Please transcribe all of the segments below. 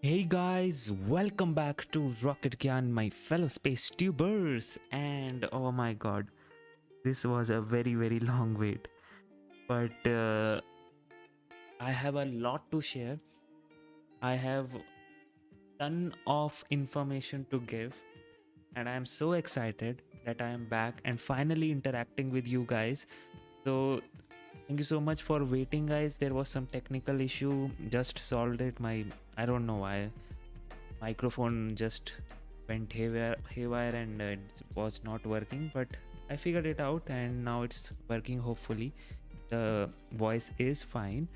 Hey guys, welcome back to Rocket Gyan, my fellow space tubers. And oh my god, this was a very long wait. But I have a lot to share. I have ton of information to give, and I am so excited that I am back and finally interacting with you guys. So thank you so much for waiting, guys. There was some technical issue, just solved it. I don't know why microphone just went haywire and it was not working, but I figured it out and now it's working. Hopefully the voice is fine.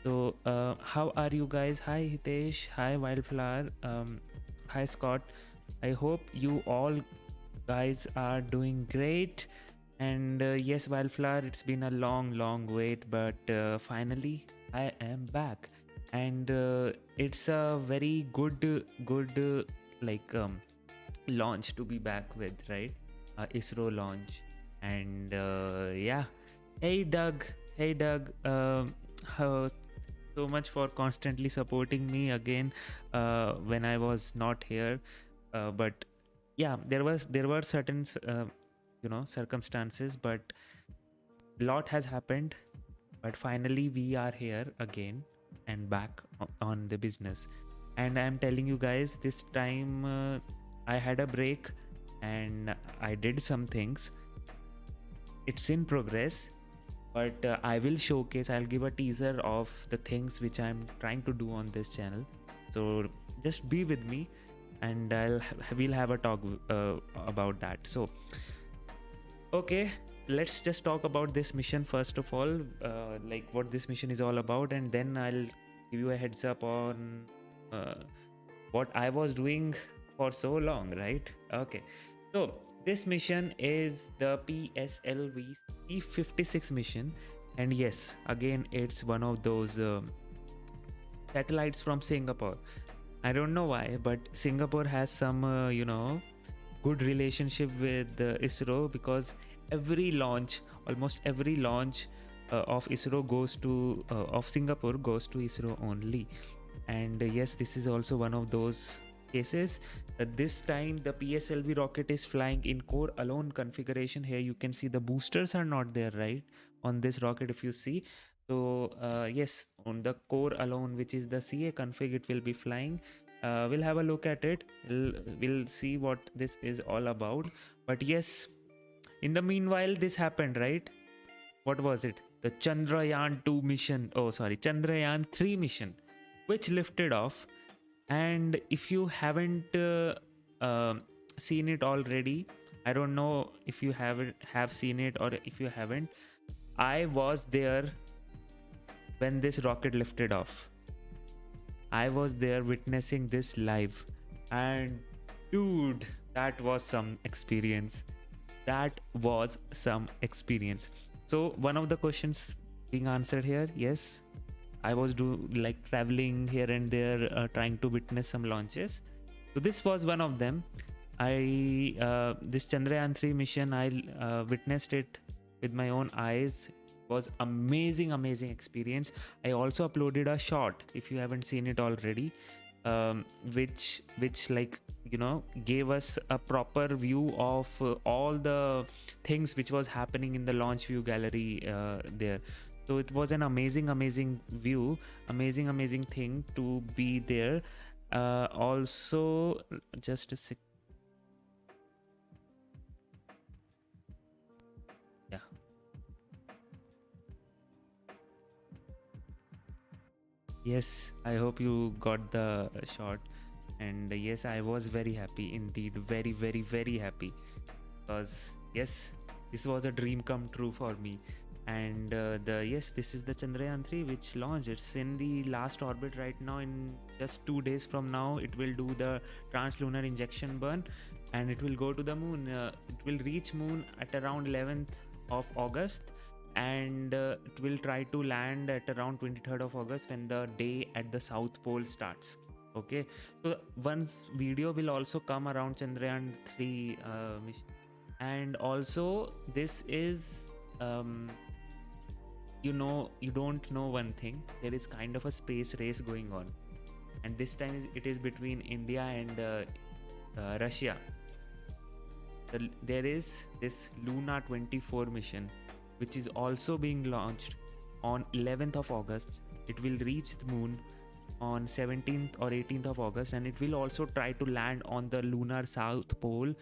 So how are you guys? Hi Hitesh, hi Wildflower, hi Scott. I hope you all guys are doing great. And yes, Wildflower, it's been a long wait, but finally I am back. And it's a very good launch to be back with, right? ISRO launch. And yeah, hey Doug, how, so much for constantly supporting me again when I was not here. But yeah, there were certain circumstances, but lot has happened. But finally we are here again and back on the business. And I'm telling you guys, this time I had a break and I did some things. It's in progress, but I will showcase, I'll give a teaser of the things which I'm trying to do on this channel. So just be with me and we'll have a talk about that. So okay, let's just talk about this mission first of all, like what this mission is all about, and then I'll give you a heads up on what I was doing for so long, right? Okay, so this mission is the PSLV C-56 mission, and yes, again it's one of those satellites from Singapore. I don't know why, but Singapore has some good relationship with ISRO, because almost every launch of ISRO goes to of Singapore goes to ISRO only. And yes, this is also one of those cases. This time the PSLV rocket is flying in core alone configuration. Here you can see the boosters are not there, right, on this rocket, if you see. So yes, on the core alone, which is the CA config, it will be flying. We'll have a look at it. We'll see what this is all about. But yes, in the meanwhile, this happened, right? What was it? The Chandrayaan 2 mission. Oh, sorry, Chandrayaan 3 mission, which lifted off. And if you haven't seen it already, I don't know if you have seen it or if you haven't. I was there when this rocket lifted off. I was there witnessing this live, and dude, that was some experience. That was some experience. So one of the questions being answered here, yes, I was traveling here and there, trying to witness some launches. So this was one of them. This Chandrayaan 3 mission, I witnessed it with my own eyes. It was amazing experience. I also uploaded a short, if you haven't seen it already, which gave us a proper view of all the things which was happening in the launch view gallery there. So it was an amazing view, amazing thing to be there. Also, just a sec. Yeah. Yes, I hope you got the shot. And yes, I was very happy indeed, very happy, because yes, this was a dream come true for me. And this is the Chandrayaan 3 which launched. It's in the last orbit right now. In just 2 days from now, it will do the translunar injection burn and it will go to the moon. It will reach moon at around 11th of August, and it will try to land at around 23rd of August, when the day at the South Pole starts. Okay, so once video will also come around Chandrayaan 3 mission. And also this is you don't know one thing, there is kind of a space race going on. and this time it is between India and Russia. There is this Luna 24 mission, which is also being launched on 11th of August. It will reach the moon on 17th or 18th of August, and it will also try to land on the lunar south pole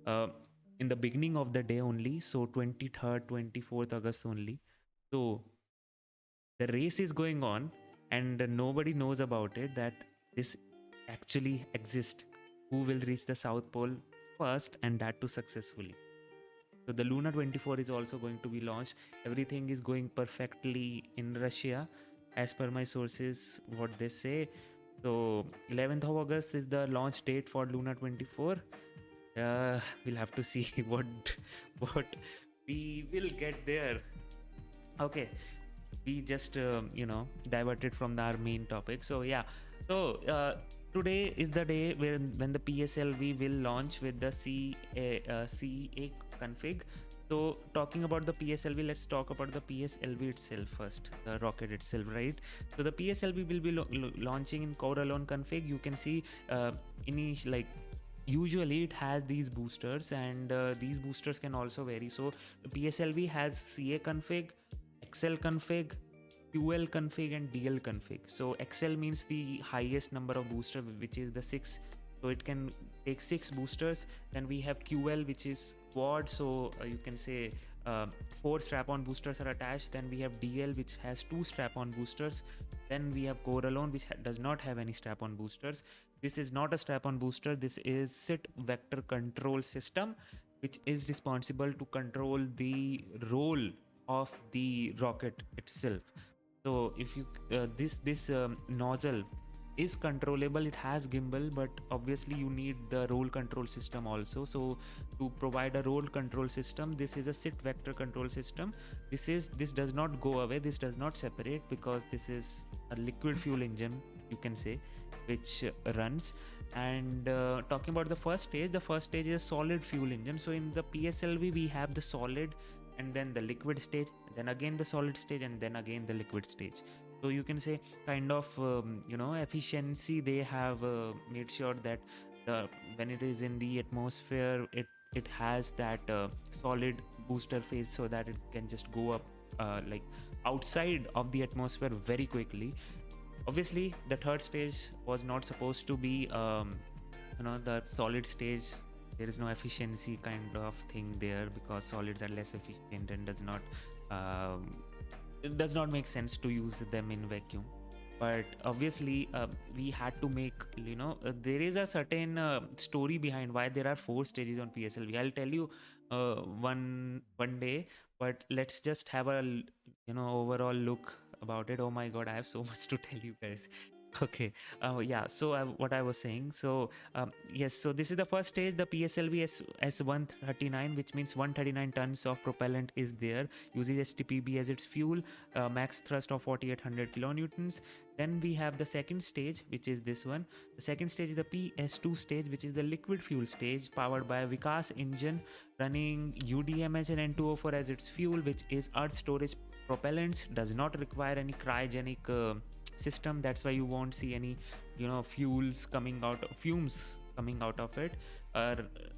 in the beginning of the day only, so 23rd 24th August only. So the race is going on, and nobody knows about it, that this actually exists. Who will reach the south pole first, and that too successfully. So the Luna 24 is also going to be launched. Everything is going perfectly in Russia as per my sources, what they say. So 11th of August is the launch date for Luna 24. We'll have to see what we will get there. Okay, we just diverted from our main topic. So yeah, so today is the day when the PSLV will launch with the CA config. So talking about the PSLV, let's talk about the PSLV itself first, the rocket itself, right? So the PSLV will be launching in core alone config. You can see usually it has these boosters, and these boosters can also vary. So the PSLV has CA config, XL config, QL config, and DL config. So XL means the highest number of booster, which is the 6. So it can take 6 boosters. Then we have QL, which is quad. So you can say 4 strap-on boosters are attached. Then we have DL, which has 2 strap-on boosters. Then we have core alone, which does not have any strap-on boosters. This is not a strap-on booster. This is SIT vector control system, which is responsible to control the roll of the rocket itself. So if you this nozzle is controllable, it has gimbal, but obviously you need the roll control system also. So to provide a roll control system, this is a SIT vector control system. This does not go away, this does not separate, because this is a liquid fuel engine, you can say, which runs. And talking about the first stage is a solid fuel engine. So in the PSLV we have the solid, and then the liquid stage, then again the solid stage, and then again the liquid stage. So you can say kind of efficiency they have made sure that when it is in the atmosphere, it has that solid booster phase, so that it can just go up like outside of the atmosphere very quickly. Obviously the third stage was not supposed to be the solid stage. There is no efficiency kind of thing there, because solids are less efficient, and it does not make sense to use them in vacuum. But obviously we had to make, there is a certain story behind why there are 4 stages on PSLV. I'll tell you one day, but let's just have a overall look about it. Oh my god, I have so much to tell you guys. Okay, yeah, so what I was saying, so yes, so this is the first stage, the PSLV S139, which means 139 tons of propellant is there, uses HTPB as its fuel, max thrust of 4800 kilonewtons. Then we have the second stage, which is this one. The second stage is the PS2 stage, which is the liquid fuel stage, powered by a Vikas engine, running UDMH and N2O4 as its fuel, which is earth storage propellants, does not require any cryogenic system. That's why you won't see any fumes coming out of it.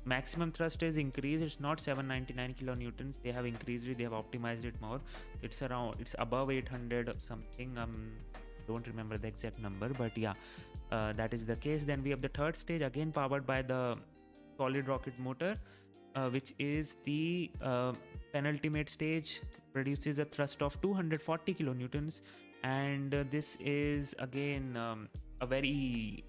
Maximum thrust is increased. It's not 799 kilonewtons. They have increased it, they have optimized it more. It's above 800 or something. Don't remember the exact number, but yeah, that is the case. Then we have the third stage, again powered by the solid rocket motor, which is the penultimate stage, produces a thrust of 240 kilonewtons. And this is again a very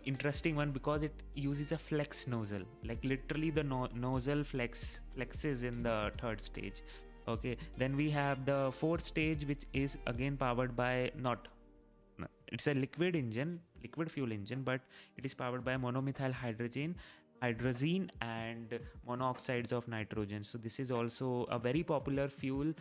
interesting one, because it uses a flex nozzle, like literally the nozzle flexes in the third stage. Okay, then we have the fourth stage, which is again powered by it's a liquid fuel engine, but it is powered by monomethyl hydrazine and monoxides of nitrogen. So this is also a very popular fuel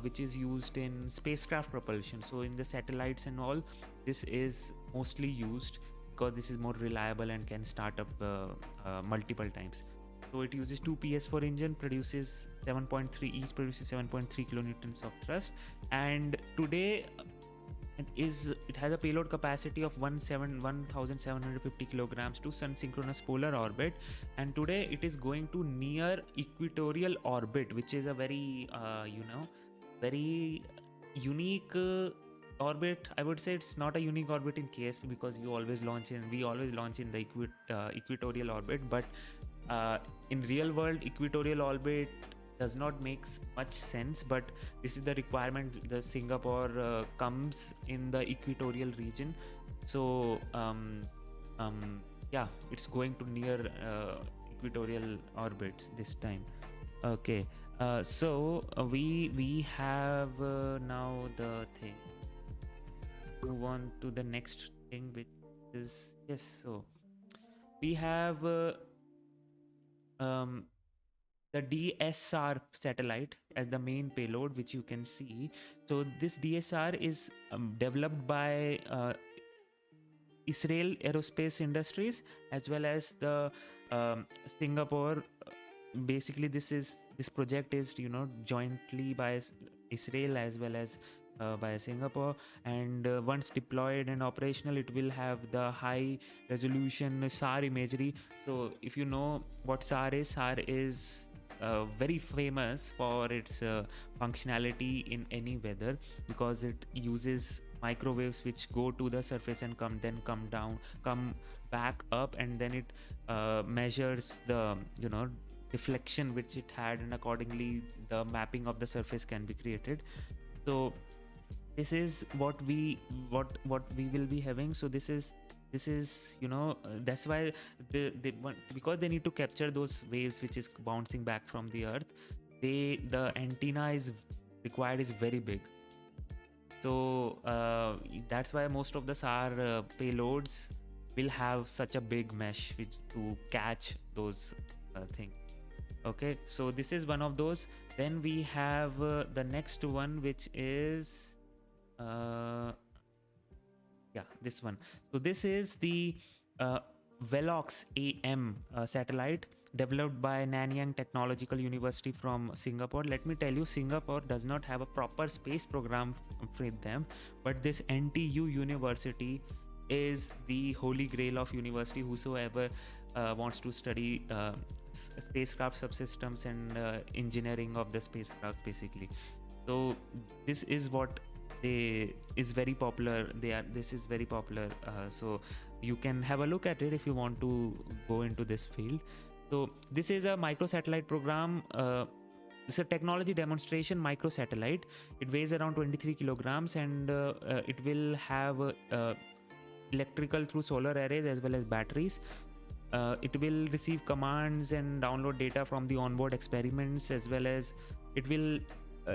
which is used in spacecraft propulsion. So in the satellites and all, this is mostly used, because this is more reliable and can start up multiple times. So it uses 2 PS4 engine, produces 7.3 kilonewtons of thrust. And today it has a payload capacity of 1750 kilograms to sun synchronous polar orbit, and today it is going to near equatorial orbit, which is a very very unique orbit. I would say it's not a unique orbit in KSP, because we always launch in the equatorial orbit, but in real world equatorial orbit does not make much sense, but this is the requirement. The Singapore comes in the equatorial region, so yeah, it's going to near equatorial orbit this time. Okay, so we have now the thing. Move on to the next thing, which is, yes, so we have the DS-SAR satellite as the main payload, which you can see. So this DS-SAR is developed by Israel Aerospace Industries as well as the Singapore. Basically, this project is jointly by Israel as well as by Singapore, and once deployed and operational, it will have the high resolution SAR imagery. So if you know what SAR is very famous for its functionality in any weather, because it uses microwaves which go to the surface and come back up, and then it measures the deflection which it had, and accordingly the mapping of the surface can be created. So this is what we will be having. So this is that's why because they need to capture those waves which is bouncing back from the earth, the antenna is required is very big. So that's why most of the SAR payloads will have such a big mesh which to catch those things. Okay, so this is one of those. Then we have the next one, which is this one. So this is the Velox AM satellite developed by Nanyang Technological University from Singapore. Let me tell you, Singapore does not have a proper space program with them, but this NTU University is the holy grail of university. Whosoever wants to study spacecraft subsystems and engineering of the spacecraft, basically. So this is what is very popular. This is very popular, so you can have a look at it if you want to go into this field. So this is a microsatellite program. It's a technology demonstration microsatellite. It weighs around 23 kilograms, and it will have electrical through solar arrays as well as batteries. It will receive commands and download data from the onboard experiments, as well as it will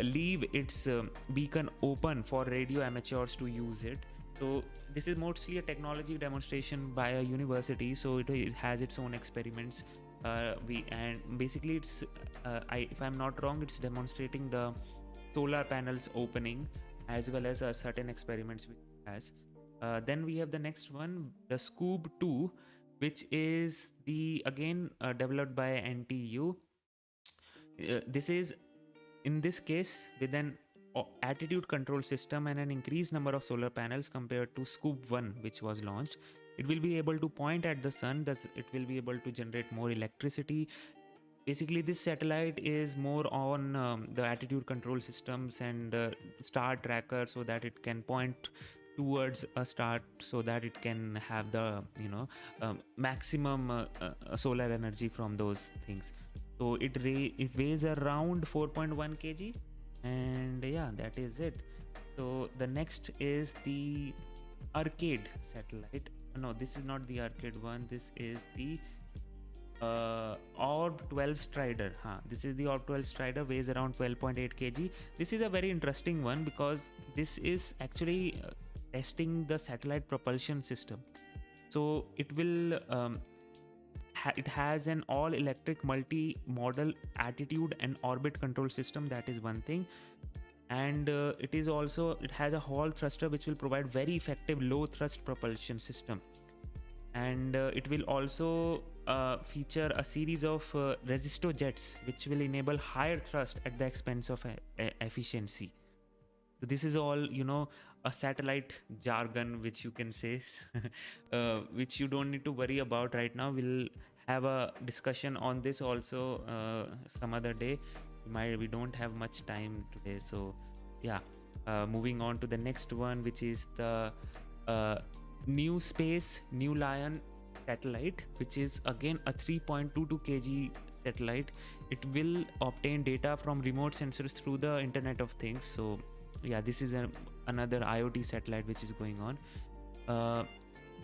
leave its beacon open for radio amateurs to use it. So this is mostly a technology demonstration by a university, so it has its own experiments. And basically it's if I'm not wrong, it's demonstrating the solar panels opening as well as certain experiments which it has. Then we have the next one, the Scoob 2, which is again developed by NTU. This is, in this case, with an attitude control system and an increased number of solar panels compared to Scoob 1, which was launched. It will be able to point at the sun, thus it will be able to generate more electricity. Basically, this satellite is more on the attitude control systems and star tracker, so that it can point towards a star, so that it can have the maximum solar energy from those things. So it weighs around 4.1 kg, and yeah, that is it. So the next is the Arcade satellite. No, this is not the Arcade one. This is the Orb 12 Strider. This is the Orb 12 Strider, weighs around 12.8 kg. This is a very interesting one because this is actually testing the satellite propulsion system. So it will it has an all-electric multi-modal attitude and orbit control system. That is one thing. And it has a Hall thruster which will provide very effective low thrust propulsion system. And it will also feature a series of resisto jets which will enable higher thrust at the expense of efficiency. So this is all a satellite jargon, which you can say, which you don't need to worry about right now. We'll have a discussion on this also some other day. We don't have much time today, so yeah. Moving on to the next one, which is the New Space New Lion satellite, which is again a 3.22 kg satellite. It will obtain data from remote sensors through the Internet of Things. So yeah, this is another IoT satellite which is going on.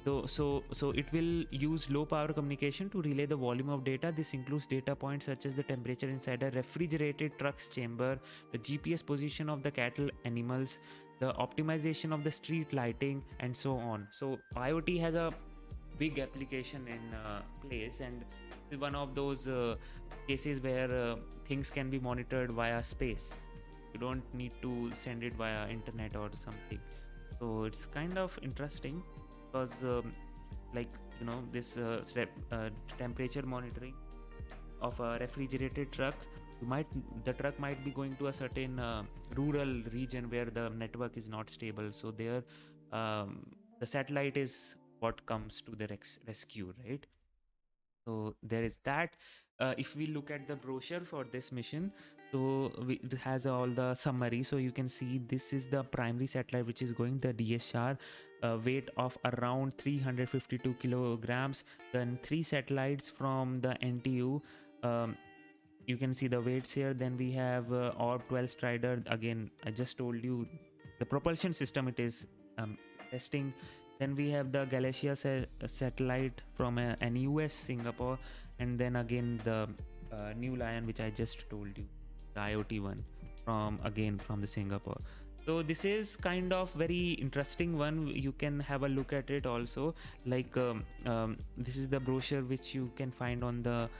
So it will use low power communication to relay the volume of data. This includes data points such as the temperature inside a refrigerated truck's chamber, the GPS position of the cattle animals, the optimization of the street lighting, and so on. So IoT has a big application in place, and this is one of those cases where things can be monitored via space. You don't need to send it via internet or something. So it's kind of interesting because like this temperature monitoring of a refrigerated truck, the truck might be going to a certain rural region where the network is not stable. So there the satellite is what comes to the rescue, right? So there is that. If we look at the brochure for this mission, so it has all the summary. So you can see this is the primary satellite which is going, the DS-SHAR, weight of around 352 kilograms. Then 3 satellites from the NTU. You can see the weights here. Then we have Orb 12 Strider. Again, I just told you the propulsion system it is testing. Then we have the Galaxia satellite from an US Singapore, and then again the New Lion, which I just told you, the IoT one from the Singapore. So this is kind of very interesting one. You can have a look at it also. Like this is the brochure which you can find on the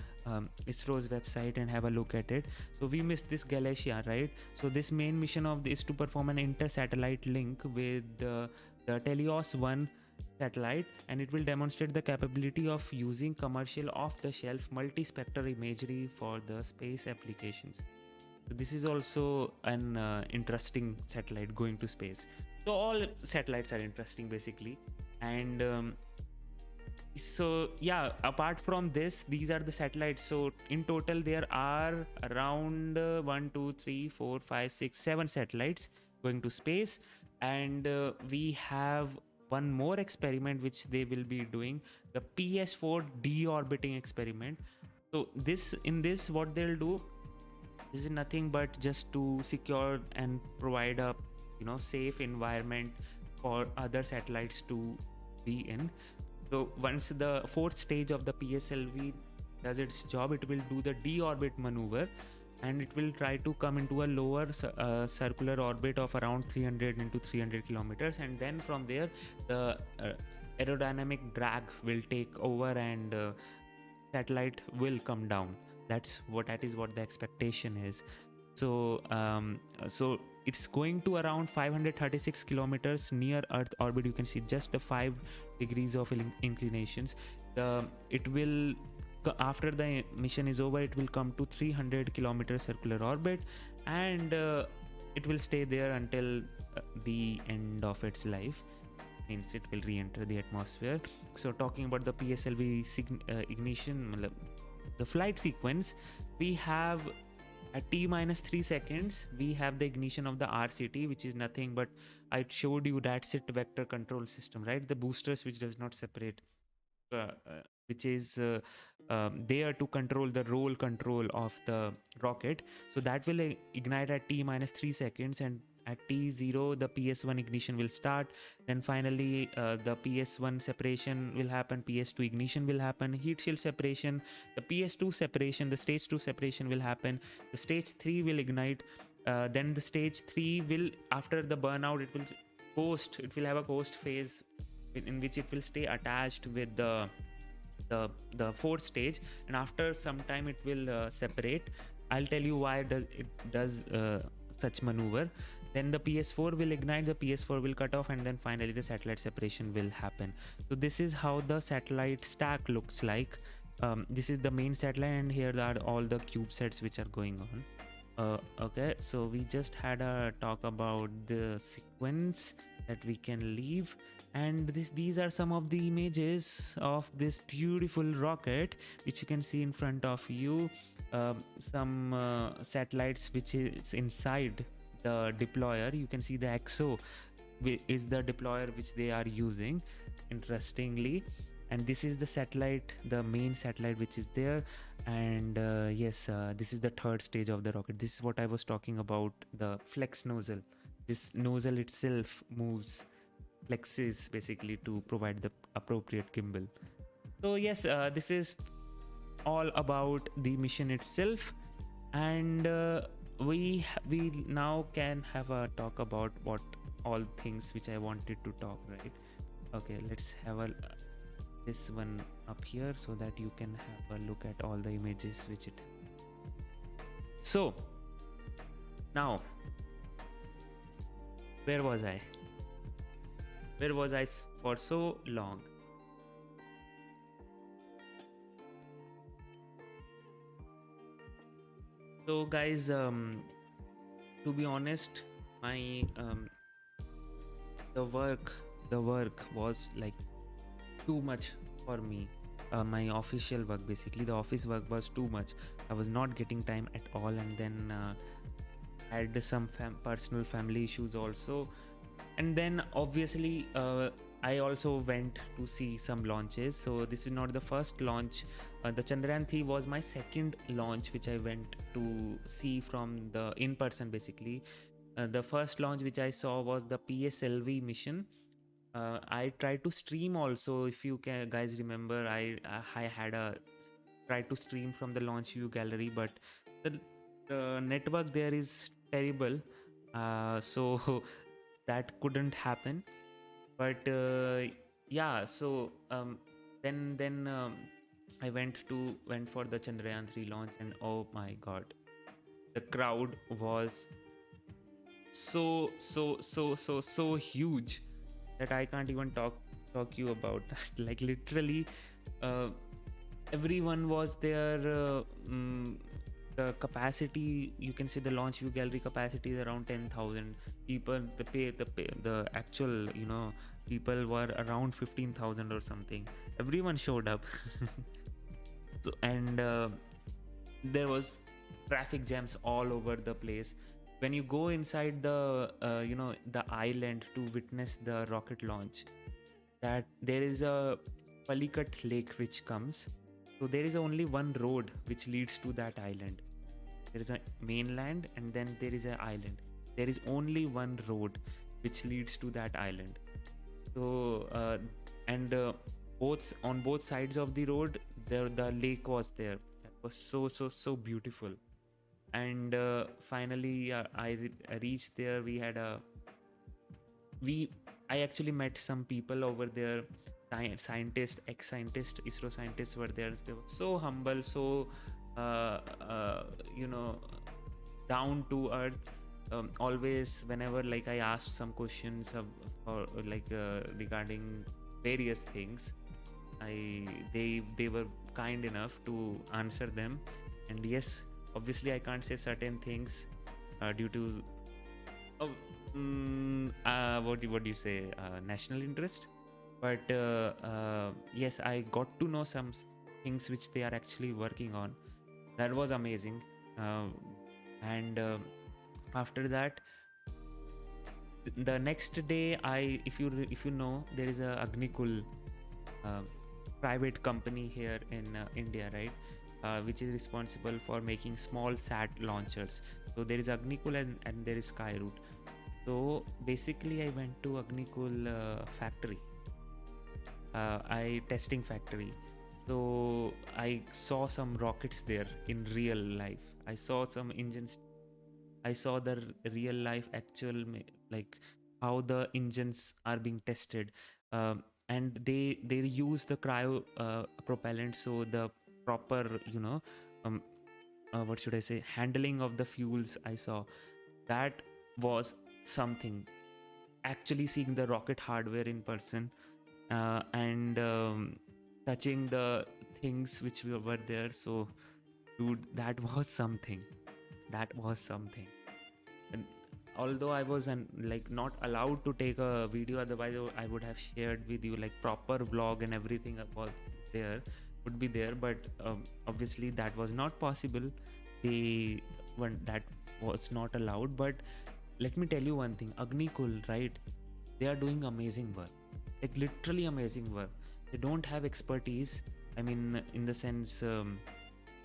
ISRO's website and have a look at it. So we missed this Galaxia, right? So this main mission of this is to perform an inter-satellite link with the Teleos 1 satellite, and it will demonstrate the capability of using commercial off-the-shelf multi-spectral imagery for the space applications. So this is also an interesting satellite going to space. So all satellites are interesting basically. And so yeah, apart from this, these are the satellites. So in total there are around 1 2 3 4 5 6 7 satellites going to space. And we have one more experiment which they will be doing, the PS4 deorbiting experiment. So in this what they'll do, this is nothing but just to secure and provide a safe environment for other satellites to be in. So once the fourth stage of the PSLV does its job, it will do the deorbit maneuver, and it will try to come into a lower circular orbit of around 300 into 300 kilometers, and then from there the aerodynamic drag will take over and satellite will come down. That is what the expectation is. So so it's going to around 536 kilometers near Earth orbit. You can see just the 5 degrees of inclinations. It will, after the mission is over, it will come to 300 kilometer circular orbit, and it will stay there until the end of its life. Means it will re-enter the atmosphere. So talking about the PSLV ignition, the flight sequence, we have at t-3 seconds we have the ignition of the RCT, which is nothing but, I showed you that vector control system, right? The boosters which does not separate, which is there to control the roll control of the rocket. So that will ignite at t-3 seconds, and at t0 the PS1 ignition will start. Then finally the PS1 separation will happen, PS2 ignition will happen, heat shield separation, the PS2 separation, the stage 2 separation will happen, the stage 3 will ignite, then the stage 3 will, after the burnout, it will have a coast phase in which it will stay attached with the fourth stage, and after some time it will separate. I'll tell you why it does such maneuver. Then the PS4 will ignite, the PS4 will cut off, and then finally the satellite separation will happen. So this is how the satellite stack looks like. This is the main satellite, and here are all the CubeSats which are going on. Okay, so we just had a talk about the sequence. that we can leave. And these are some of the images of this beautiful rocket which you can see in front of you. Some satellites which is inside the deployer. You can see the EXO is the deployer which they are using, interestingly. And this is the satellite, the main satellite which is there. And yes, this is the third stage of the rocket. This is what I was talking about, the flex nozzle. This nozzle itself moves, flexes basically to provide the appropriate gimbal. So yes, this is all about the mission itself. And we now can have a talk about what all things which I wanted to talk, right? Okay, let's have a this one up here so that you can have a look at all the images which it. So now, where was I for so long? So guys, to be honest, my the work was like too much for me. My official work, basically the office work, was too much. I was not getting time at all. And then had some personal family issues also. And then obviously I also went to see some launches. So this is not the first launch. The Chandrayaan 3 was my second launch which I went to see from the in person, basically. The first launch which I saw was the PSLV mission. I tried to stream also. If you guys remember, I had a tried to stream from the launch view gallery, but the network there is terrible, so that couldn't happen. But yeah, so then I went for the Chandrayaan 3 launch, and oh my god, the crowd was so huge that I can't even talk you about that. Like literally, everyone was there. The capacity, you can see the launch view gallery capacity is around 10,000 people. The actual, people were around 15,000 or something. Everyone showed up. So, and there was traffic jams all over the place. When you go inside the the island to witness the rocket launch, that there is a Palikat lake which comes. So there is only one road which leads to that island. There is a mainland and then there is an island. There is only one road which leads to that island. So and on both sides of the road, the lake was there. That was so beautiful. And finally I reached there. I actually met some people over there. Scientists, ex-scientists, ISRO scientists were there. They were so humble, so down to earth. Always, whenever like I asked some questions regarding various things, they were kind enough to answer them. And yes, obviously I can't say certain things due to what do you say, national interest. But yes, I got to know some things which they are actually working on. That was amazing. And after that, the next day, if you know, there is a Agnikul private company here in India, right? Which is responsible for making small sat launchers. So there is Agnikul and there is Skyroot. So basically I went to Agnikul factory, testing factory. So I saw some rockets there in real life. I saw some engines. I saw the real life actual, like how the engines are being tested. And they use the cryo propellant, so the proper what should I say, handling of the fuels. I saw that was something. Actually seeing the rocket hardware in person, and touching the things which were there. So dude, that was something. And although I was like not allowed to take a video, otherwise I would have shared with you like proper vlog and everything was there, would be there, but obviously that was not possible. They when that was not allowed. But let me tell you one thing, Agnikul, right? They are doing amazing work, like literally amazing work. They don't have expertise. I mean, in the sense,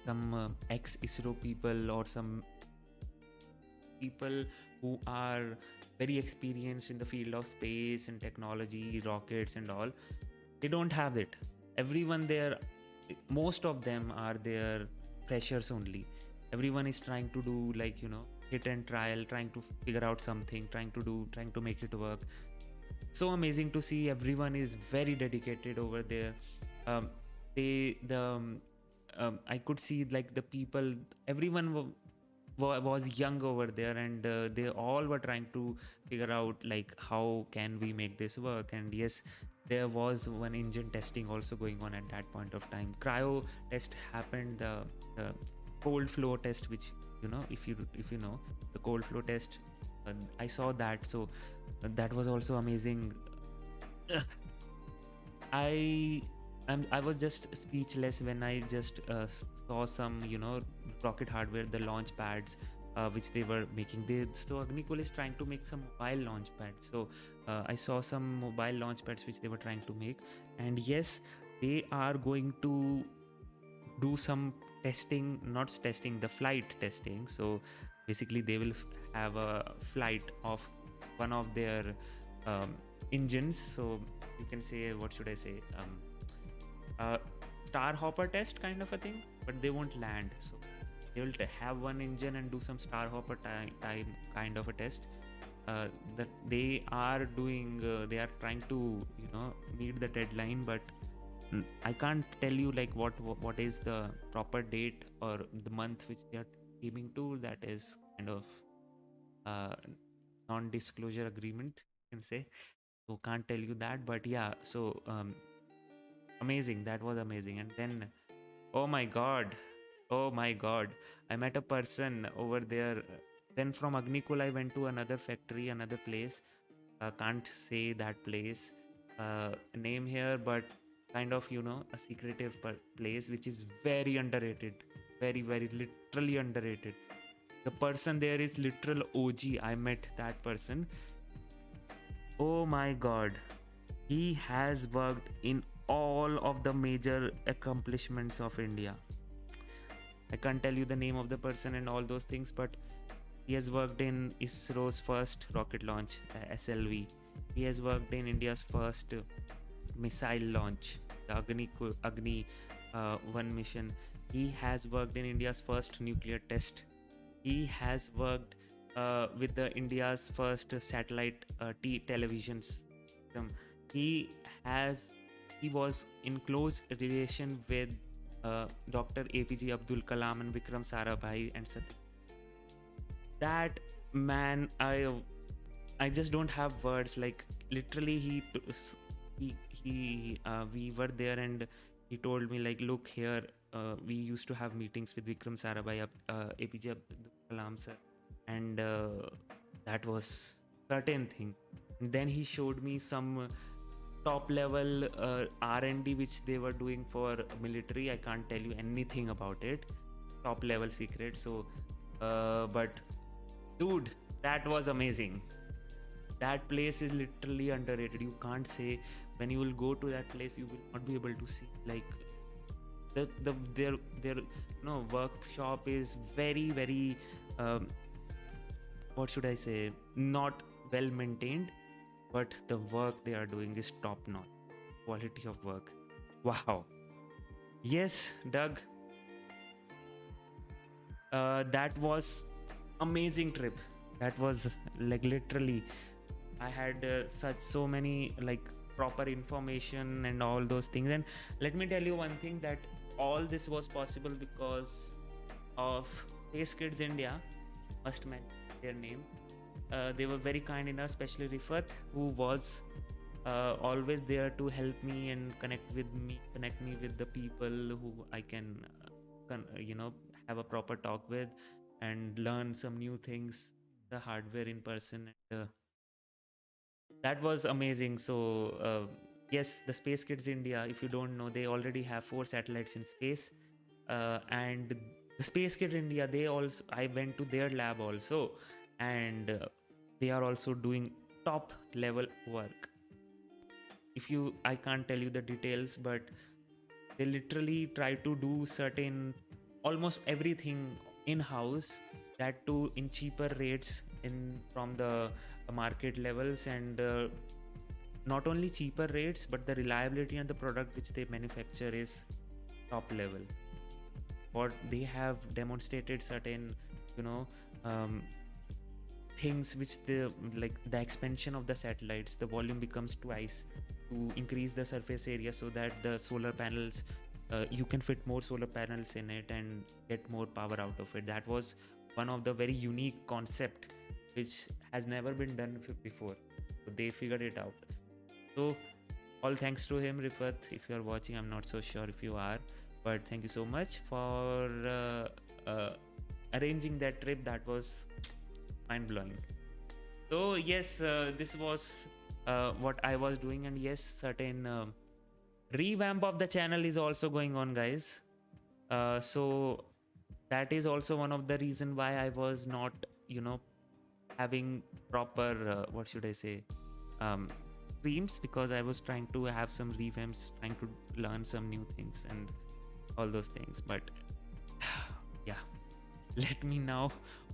some ex-ISRO people or some people who are very experienced in the field of space and technology, rockets and all, they don't have it. Everyone there, most of them are their freshers only. Everyone is trying to do, like, hit and trial, trying to figure out something, trying to make it work. So amazing to see. Everyone is very dedicated over there. um, I could see like the people, everyone was young over there, and they all were trying to figure out like how can we make this work. And yes, there was one engine testing also going on at that point of time. Cryo test happened, the cold flow test, which, if you know the cold flow test, I saw that. So that was also amazing. I was just speechless when I just saw some, rocket hardware, the launch pads, which they were making. So Agnikul is trying to make some mobile launch pads. So I saw some mobile launch pads which they were trying to make, and yes, they are going to do some testing, not testing, the flight testing. So basically, they will have a flight of one of their um, engines. So you can say, what should I say? Uh, Star hopper test kind of a thing, but they won't land. So they will have one engine and do some star hopper time kind of a test. That they are doing. They are trying to meet the deadline, but I can't tell you like what is the proper date or the month which they are aiming to. That is kind of uh, non-disclosure agreement, you can say. So can't tell you that, but yeah. So amazing. That was amazing. And then, oh my god, oh my god, I met a person over there. Then from Agnikul, I went to another factory, another place. Can't say that place name here, but kind of a secretive place which is very underrated, very very literally underrated. The person there is literal OG. I met that person. Oh my god, he has worked in all of the major accomplishments of India. I can't tell you the name of the person and all those things, but he has worked in ISRO's first rocket launch, SLV. He has worked in India's first missile launch, the Agni 1 mission. He has worked in India's first nuclear test. He has worked with the India's first satellite television system. He has he was in close relation with Dr. APJ Abdul Kalam and Vikram Sarabhai and Satish. That man, I just don't have words. Like literally, we were there, and he told me like, look here, we used to have meetings with Vikram Sarabhai, APJ Abdul Kalam sir, and that was certain thing. And then he showed me some top level R&D which they were doing for military. I can't tell you anything about it, top level secret. So but dude, that was amazing. That place is literally underrated. You can't say, when you will go to that place, you will not be able to see like their workshop is very very what should I say, not well maintained, but the work they are doing is top notch. Quality of work, wow. Yes, Doug, that was amazing trip. That was like literally, I had so many like proper information and all those things. And let me tell you one thing, that all this was possible because of Space Kids India. Must mention their name. They were very kind enough, especially Rifat, who was always there to help me and connect me with the people who I can have a proper talk with and learn some new things, the hardware in person. And, that was amazing. So yes, the Space Kids India, if you don't know, they already have 4 satellites in space. And the Space Kids India, they also, I went to their lab also, and they are also doing top level work. If you, I can't tell you the details, but they literally try to do certain, almost everything in house, that too in cheaper rates in from the market levels. And not only cheaper rates, but the reliability and the product which they manufacture is top level. What they have demonstrated certain, you know, things which the, like the expansion of the satellites, the volume becomes twice to increase the surface area, so that the solar panels, you can fit more solar panels in it and get more power out of it. That was one of the very unique concept which has never been done before. So they figured it out. So all thanks to him, Rifat. If you are watching, I'm not so sure if you are, but thank you so much for arranging that trip. That was mind blowing. So yes, this was what I was doing. And yes, certain revamp of the channel is also going on, guys. So that is also one of the reason why I was not, you know, having proper what should I say, streams, because I was trying to have some revamps, trying to learn some new things and all those things. But yeah, let me now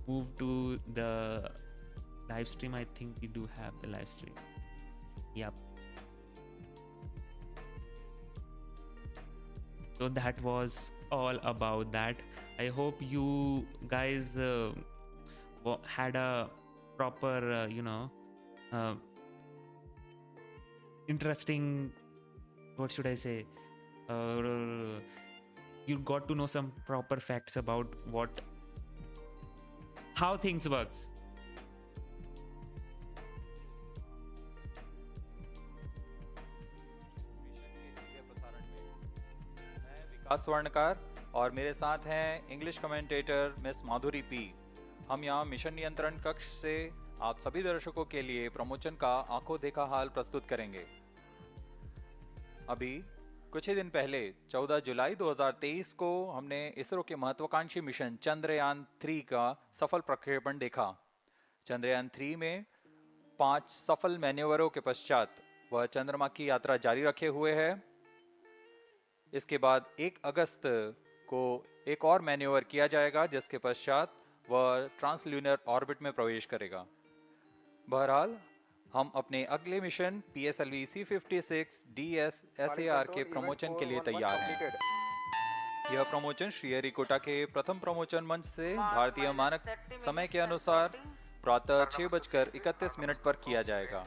move to the live stream. I think we do have the live stream. Yep. So that was all about that. I hope you guys had a proper, interesting, what should I say? You got to know some proper facts about how things works. स्वर्णकार और मेरे साथ हैं English commentator miss माधुरी P. हम यहाँ mission नियंत्रण कक्ष से आप सभी दर्शकों के लिए प्रमोशन का आंखों देखा हाल प्रस्तुत करेंगे। अभी कुछ ही दिन पहले 14 जुलाई 2023 को हमने इसरो के महत्वाकांक्षी मिशन चंद्रयान 3 का सफल प्रक्षेपण देखा। चंद्रयान 3 में 5 सफल मैन्यूवरों के पश्चात वह चंद्रमा की यात्रा जारी रखे हुए है। इसके बाद 1 अगस्त को एक और मैन्यूवर किया जाएगा, जिसके पश्चात वह ट्रांसल्यूनर ऑर्बिट में प्रवेश करेगा। बहरहाल हम अपने अगले मिशन PSLV C-56 DS-SAR के प्रमोशन के लिए तैयार हैं। यह प्रमोशन श्रीहरिकोटा के प्रथम प्रमोशन मंच से भारतीय मानक समय के अनुसार प्रातः 6:31 पर किया जाएगा।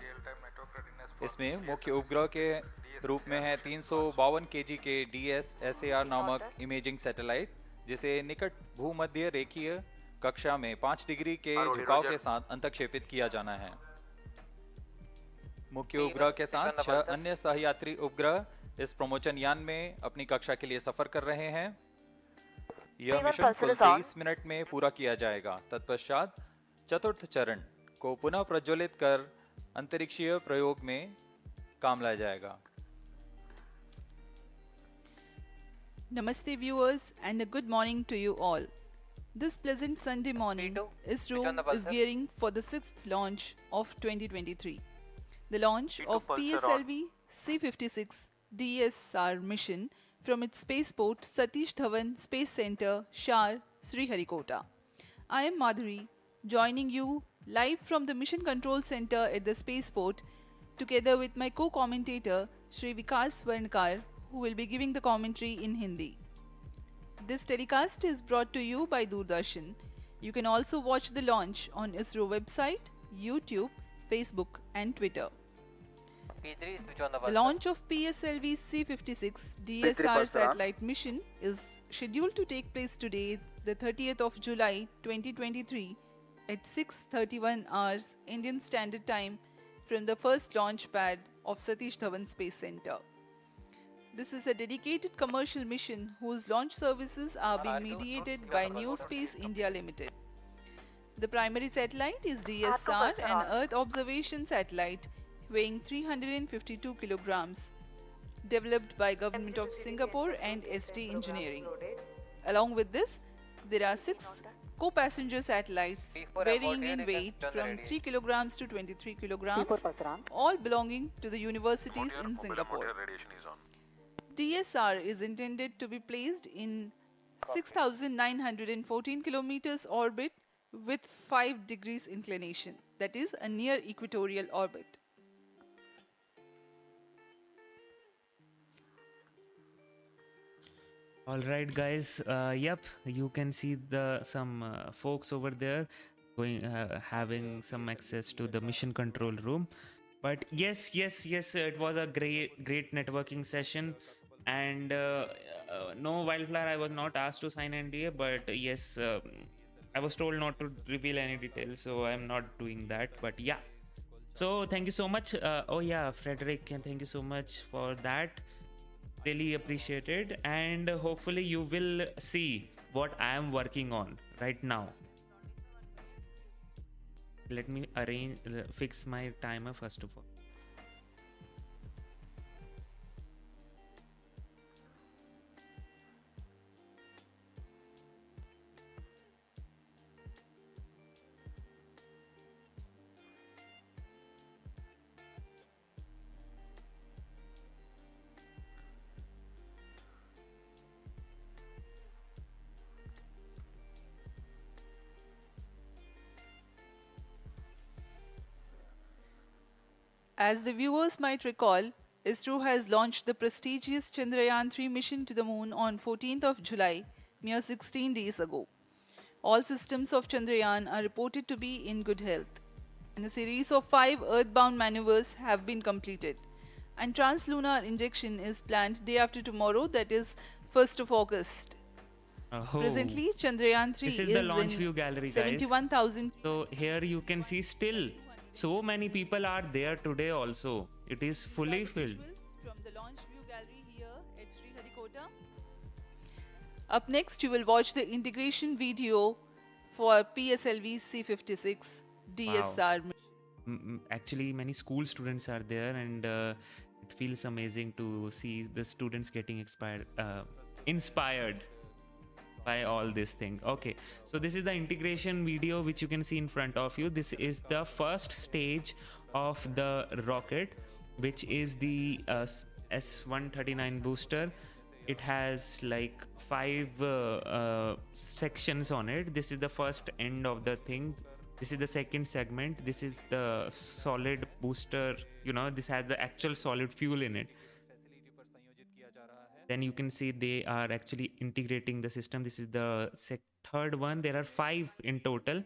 इसमें मुख्य उपग्रह के रूप में है 352 kg के DS-SAR नामक इमेजिंग सैटेलाइट, जिसे निकट भूमध्य रेखीय कक्षा में 5 डिग्री के झुकाव के साथ अंतक्षेपित किया जाना है। मुख्य उपग्रह के साथ 6 अन्य सहयात्री उपग्रह इस प्रमोशन यान में अपनी कक्षा के लिए सफर कर रहे हैं। यह मिशन कुल 23 मिनट में पूरा किया जाएगा। तत्पश्चात चतुर्थ चरण को पुनः प्रज्वलित कर अंतरिक्षीय प्रयोग में काम लाया जाएगा। Namaste viewers and a good morning to you all. This pleasant Sunday morning, ISRO is gearing for the 6th launch of 2023. The launch of PSLV C-56 DS-SAR mission from its spaceport Satish Dhawan Space Center, SHAR, Sriharikota. I am Madhuri, joining you live from the Mission Control Center at the spaceport, together with my co-commentator Shri Vikas Swarnkar, who will be giving the commentary in Hindi. This telecast is brought to you by Doordarshan. You can also watch the launch on ISRO website, YouTube, Facebook and Twitter. The launch of PSLV C-56 DS-SAR Satellite mission is scheduled to take place today, the 30th of July 2023 at 6:31 hours Indian Standard Time from the first launch pad of Satish Dhawan Space Center. This is a dedicated commercial mission whose launch services are being mediated by New Space India Limited. The primary satellite is DS-SAR, an Earth observation satellite weighing 352 kilograms, developed by Government of Singapore and SD Engineering. Along with this, there are 6 co-passenger satellites varying in weight from 3 kilograms to 23 kilograms, all belonging to the universities in Singapore. DSR is intended to be placed in 6,914 kilometers orbit with 5 degrees inclination, that is a near-equatorial orbit. All right, guys. Yep, you can see some folks over there having some access to the mission control room. But yes, it was a great networking session. And no, Wildflower, I was not asked to sign NDA, but yes, I was told not to reveal any details, so I'm not doing that. But yeah, so thank you so much. Oh yeah, Frederick, and thank you so much for that. Really appreciate it, and hopefully you will see what I am working on right now. Let me fix my timer first of all. As the viewers might recall, ISRO has launched the prestigious Chandrayaan-3 mission to the moon on 14th of July, mere 16 days ago. All systems of Chandrayaan are reported to be in good health, and a series of 5 earthbound maneuvers have been completed. And translunar injection is planned day after tomorrow, that is 1st of August. Presently, Chandrayaan-3 is the launch view gallery, 71,000. So here you can see still so many people are there today also. It is fully filled. From the launch view gallery here at Sriharikota. Up next, you will watch the integration video for PSLV C-56 DS-SAR mission. Actually, many school students are there, and it feels amazing to see the students getting inspired by all this thing. Okay, so this is the integration video which you can see in front of you. This is the first stage of the rocket, which is the S-139 booster. It has like 5 sections on it. This is the first end of the thing. This is the second segment. This is the solid booster, this has the actual solid fuel in it. Then you can see they are actually integrating the system. This is the third one. There are 5 in total.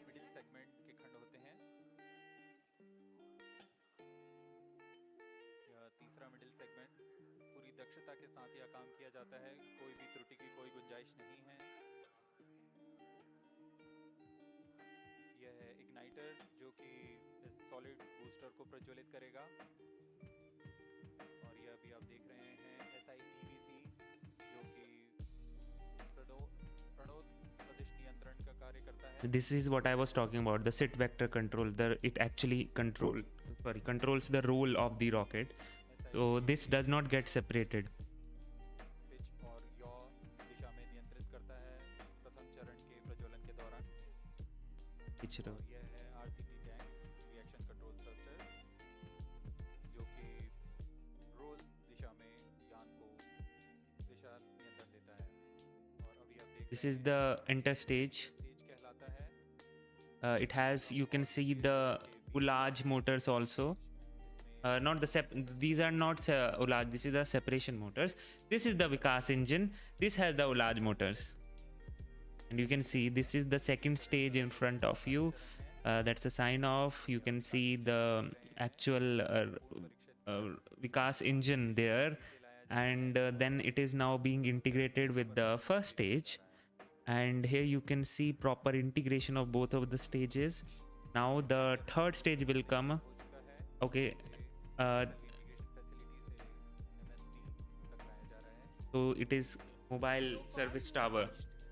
This is what I was talking about, the sit vector control. It actually controls the roll of the rocket. So this does not get separated. This is the enter stage. It has, you can see the ullage motors also. These are not ullage. This is the separation motors. This is the Vikas engine. This has the ullage motors. And you can see this is the second stage in front of you. That's a sign off. You can see the actual Vikas engine there. And then it is now being integrated with the first stage. And here you can see proper integration of both of the stages. Now the third stage will come. Okay. So it is mobile service tower.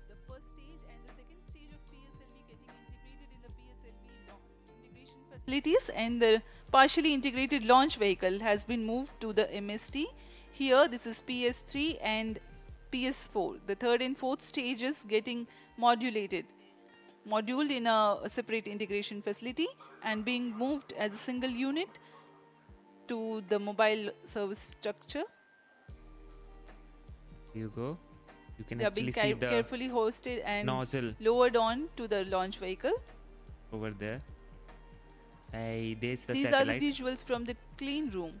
The first stage and the second stage of PSLV getting integrated in the facilities, and the partially integrated launch vehicle has been moved to the MST. Here this is PS3 and PS4. The third and fourth stage is getting moduled in a separate integration facility and being moved as a single unit to the mobile service structure. Here you go. You can They are being actually see the carefully hosted and nozzle lowered on to the launch vehicle. over there. Hey, there's the These satellite. are the visuals from the clean room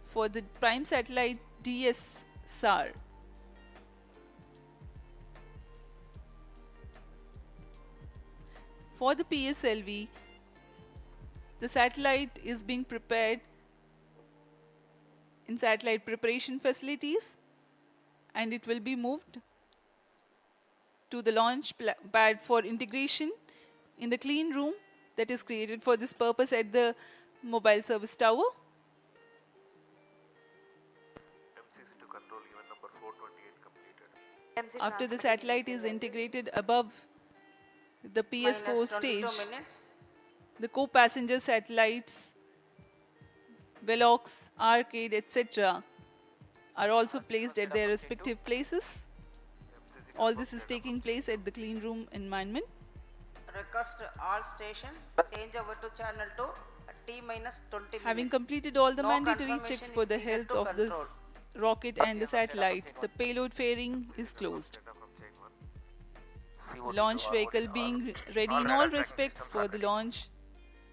for the prime satellite DS-SAR. For the PSLV, the satellite is being prepared in satellite preparation facilities, and it will be moved to the launch pad for integration in the clean room that is created for this purpose at the mobile service tower. MCC to control event number 428 completed. After the satellite is integrated above the PS4 stage, the co-passenger satellites, Velox, Arcade, etc. are also placed at their respective places. All this is taking place at the clean room environment. Request all stations change over to channel 2 at T-20 minutes. Having completed all the No mandatory confirmation checks is for the needed health to of this control. rocket and the satellite, the payload fairing is closed. Launch vehicle being ready in all respects for the launch.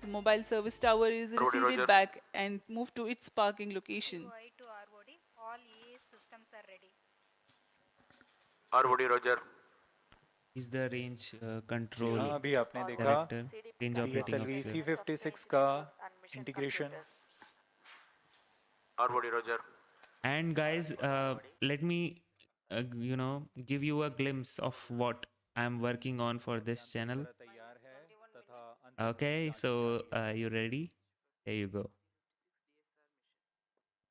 The mobile service tower is receded back and moved to its parking location. I to ROD, all EA systems are ready. ROD Roger. is the range हाँ control अभी आपने देखा director, range operating PSLV officer. C-56 का integration ROD Roger. And guys, let me, give you a glimpse of what I'm working on for this channel. तैयार है तथा Okay, so you ready? There you go.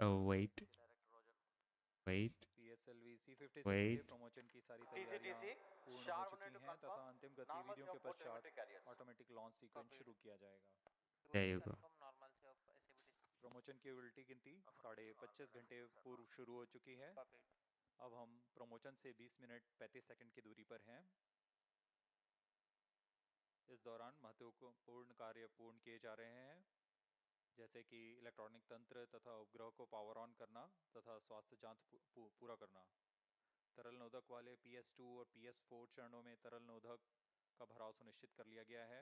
Oh, wait. PSLV C-56 Wait. के promotion की सारी तैयारियां पूर्ण हो चुकी हैं तथा अंतिम गतिविधियों के पश्चात ऑटोमेटिक लॉन्च सीक्वेंस शुरू किया जाएगा। There you go. प्रमोशन की उल्टी गिनती 25.5 घंटे पूर्व शुरू हो चुकी है। अब हम प्रमोशन से 20 मिनट 35 सेकंड की दूरी पर हैं। इस दौरान महत्वपूर्ण कार्य पूर्ण किए जा रहे हैं, जैसे कि इलेक्ट्रॉनिक तंत्र तथा उपग्रह को पावर ऑन करना तथा स्वास्थ्य जांच पूरा करना। तरल नोदक वाले PS2 और PS4 चरणों में तरल नोदक का भराव सुनिश्चित कर लिया गया है।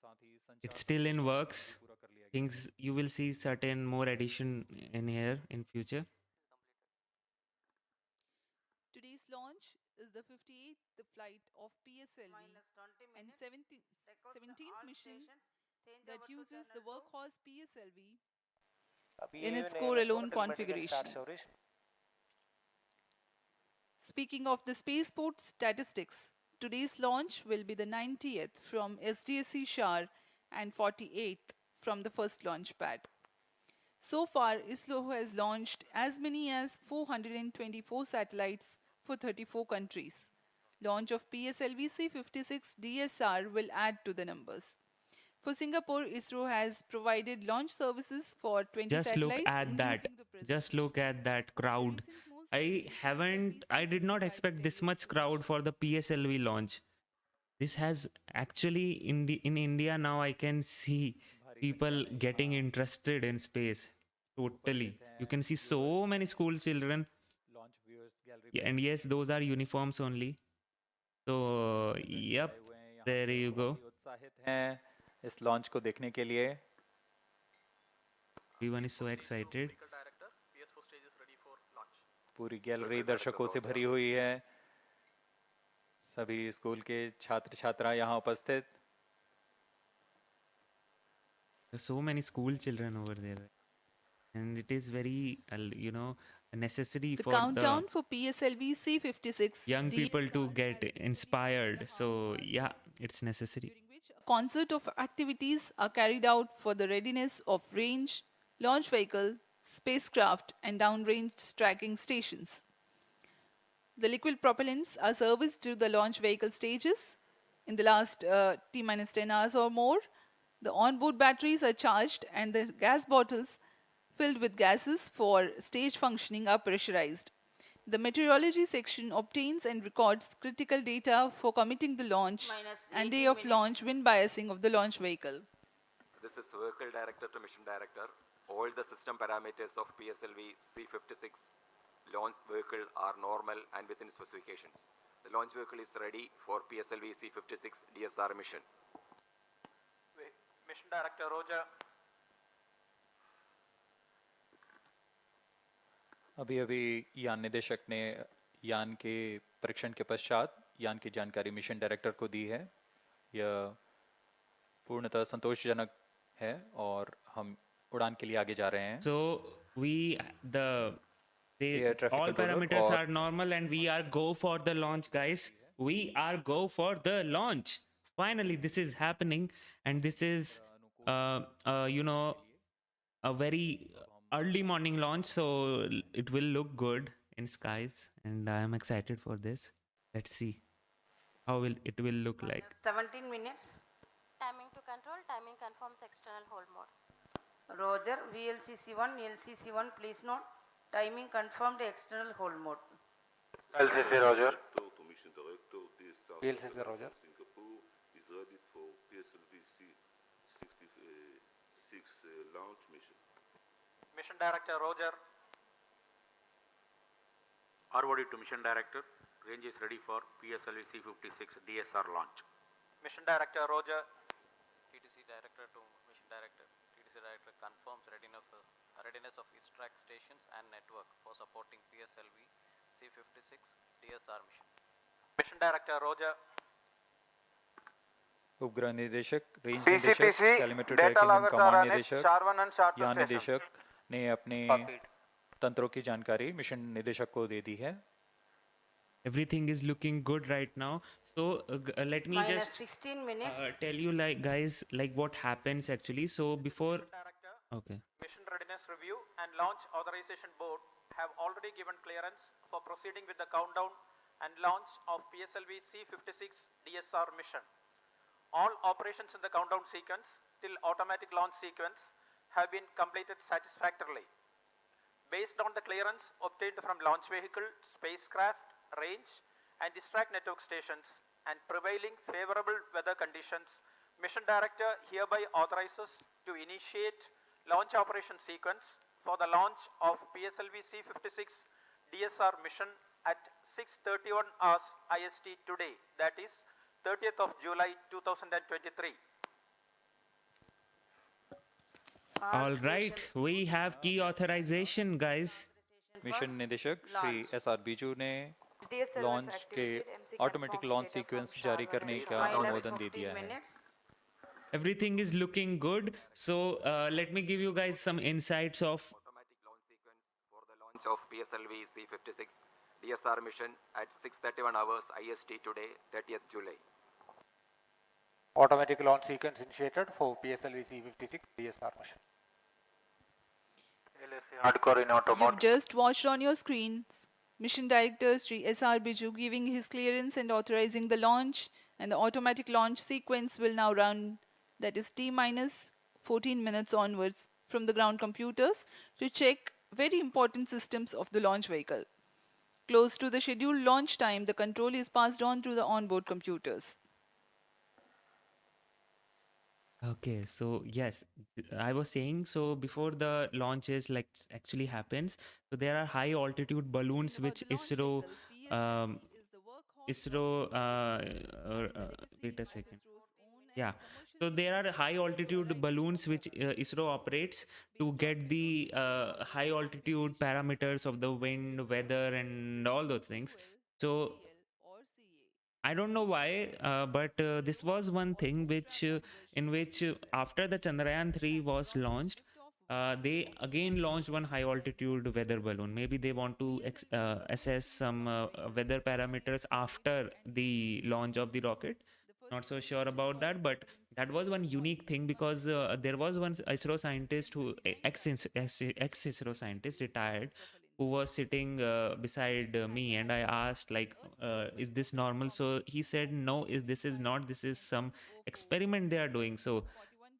साथ ही संचार It's still in संपर्क works. भी पूरा कर लिया गया है। Things you will see certain more addition in here in future. Today's launch is the 58th flight of PSLV Minus 20 and minutes. 17th All mission stations change that over to uses the channel 2. workhorse PSLV in its core-alone configuration. Speaking of the spaceport statistics, today's launch will be the 90th from SDSC-SHAR and 48th from the first launch pad. So far, ISRO has launched as many as 424 satellites for 34 countries. Launch of PSLV C-56 DS-SAR will add to the numbers. For Singapore, ISRO has provided launch services for 20 Just look satellites. at that. including the present Just look at that crowd. recent most of the I did not expect this much crowd for the PSLV launch. This has actually in India now I can see people getting interested in space. Totally. You can see so many school children. Launch viewers gallery Yeah, and yes, those are uniforms only. So, yep, there you go. उत्साहित हैं इस launch को देखने के लिए। Everyone is so excited. Director, PS4 stage is ready for launch. पूरी gallery दर्शकों से भरी हुई है। सभी स्कूल के छात्र छात्रा यहाँ उपस्थित। There's so many school children over there. And it is very, a necessity The for countdown the for PSLV C-56 young people to DSR get has been inspired. initiated So, yeah, it's necessary. during which a concert of activities are carried out for the readiness of range, launch vehicle, spacecraft, and downrange tracking stations. The liquid propellants are serviced to the launch vehicle stages in the last T-10 hours or more. The onboard batteries are charged and the gas bottles filled with gases for stage functioning are pressurized. The meteorology section obtains and records critical data for committing the launch Minus and day 18 of minutes. launch wind biasing of the launch vehicle. This is vehicle director to mission director. All the system parameters of PSLV C-56 launch vehicle are normal and within specifications. The launch vehicle is ready for PSLV C-56 DSR mission. Mission Director Roger. अभी यान निदेशक ने यान के परीक्षण के पश्चात यान की जानकारी मिशन डायरेक्टर को दी है। यह पूर्णतः संतोषजनक है और हम उड़ान के लिए आगे जा रहे हैं। So Air traffic all controller parameters और- are normal and we are go for the launch, guys. We are go for the launch. Finally, this is happening, and this is a very early morning launch, so it will look good in skies, and I am excited for this. Let's see how it will look like. 17 minutes. Timing to control, timing confirms external hold mode. Roger, VLCC1, LCC1, please note, timing confirmed external hold mode. LCC Roger. To mission director, DS-SAR PLCC Roger. Singapore is ready for PSLV C-56 launch mission. Mission Director Roger. ROD to Mission Director, range is ready for PSLV C-56 DSR launch. Mission Director Roger. TTC Director to Mission Director. TTC Director confirms readiness of ISRO stations and network for supporting PSLV C-56 DSR mission. Mission Director Roger. उपग्रह निदेशक, range CCTC, निदेशक, telemetry data tracking and loggers are command on it, निदेशक, SHAR1 and SHAR2 यान stations. निदेशक ने अपने Copied. तंत्रों की जानकारी मिशन निदेशक को दे दी है। Everything is looking good right now. So let me Minus just 16 minutes. tell you, like, guys, like what happens actually. So before, Director, okay. Mission Readiness Review and Launch Authorization Board have already given clearance for proceeding with the countdown and launch of PSLV C-56 DSR mission. All operations in the countdown sequence till automatic launch sequence have been completed satisfactorily. Based on the clearance obtained from launch vehicle, spacecraft, range and distract network stations and prevailing favorable weather conditions, Mission Director hereby authorizes to initiate launch operation sequence for the launch of PSLV C-56 DSR mission at 6:31 hours IST today, that is 30th of July 2023. All right, we have key authorization, guys. Mission निदेशक Shri SR Biju ने launch के automatic launch sequence जारी करने का Minus अनुमोदन दे 15 दिया है। minutes. Everything is looking good. So let me give you guys some insights of Automatic launch sequence for the launch of PSLV C-56 DSR mission at 6:31 hours IST today, 30th July. Automatic launch sequence initiated for PSLV C-56 DSR mission. LSC hardcore in auto You've mode. just watched on your screens Mission Director Sri SR Biju giving his clearance and authorizing the launch, and the automatic launch sequence will now run, that is T minus 14 minutes onwards from the ground computers to check very important systems of the launch vehicle. Close to the scheduled launch time, the control is passed on to the onboard computers. Okay, so yes, I was saying, so before the launches like actually happens, so there are high altitude balloons which ISRO wait a second. Yeah, so there are high altitude balloons which ISRO operates to get the high altitude parameters of the wind, weather, and all those things. So I don't know why, but this was one thing which, in which after the Chandrayaan-3 was launched, they again launched one high altitude weather balloon. Maybe they want to assess some weather parameters after the launch of the rocket. Not so sure about that, but that was one unique thing because there was one ISRO scientist who ex-ISRO scientist retired, who was sitting beside me, and I asked like, is this normal? So he said no, this is not, this is some experiment they are doing. So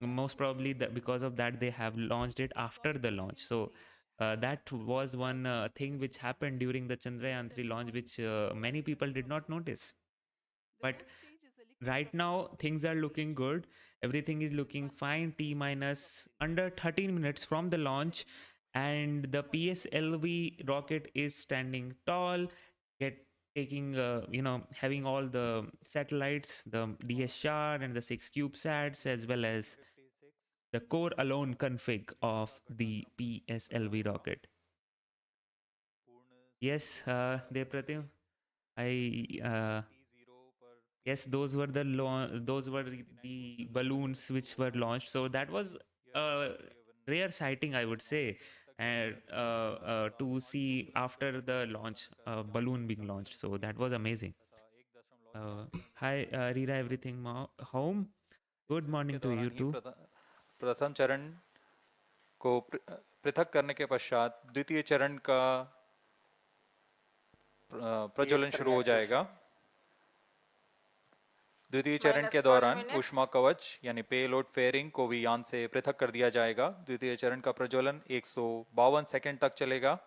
most probably because of that they have launched it after the launch. So that was one thing which happened during the Chandrayaan 3 launch, which many people did not notice. But right now things are looking good, everything is looking fine. T minus under 13 minutes from the launch, and the PSLV rocket is standing tall, taking having all the satellites, the DS-SHAR and the 6 CubeSats, as well as the core alone config of the PSLV rocket. Yes, Depratim, yes, those were the balloons which were launched. So that was a rare sighting, I would say, and to see after the launch balloon being launched. So that was amazing. Hi, Rira, everything home. Good morning to you too. प्रथम चरण को पृथक करने के पश्चात द्वितीय चरण का प्रज्वलन शुरू हो जाएगा। द्वितीय चरण के दौरान ऊष्मा कवच यानी पेलोड फेयरिंग को भी यान से पृथक कर दिया जाएगा। द्वितीय चरण का प्रज्वलन 152 सेकंड तक चलेगा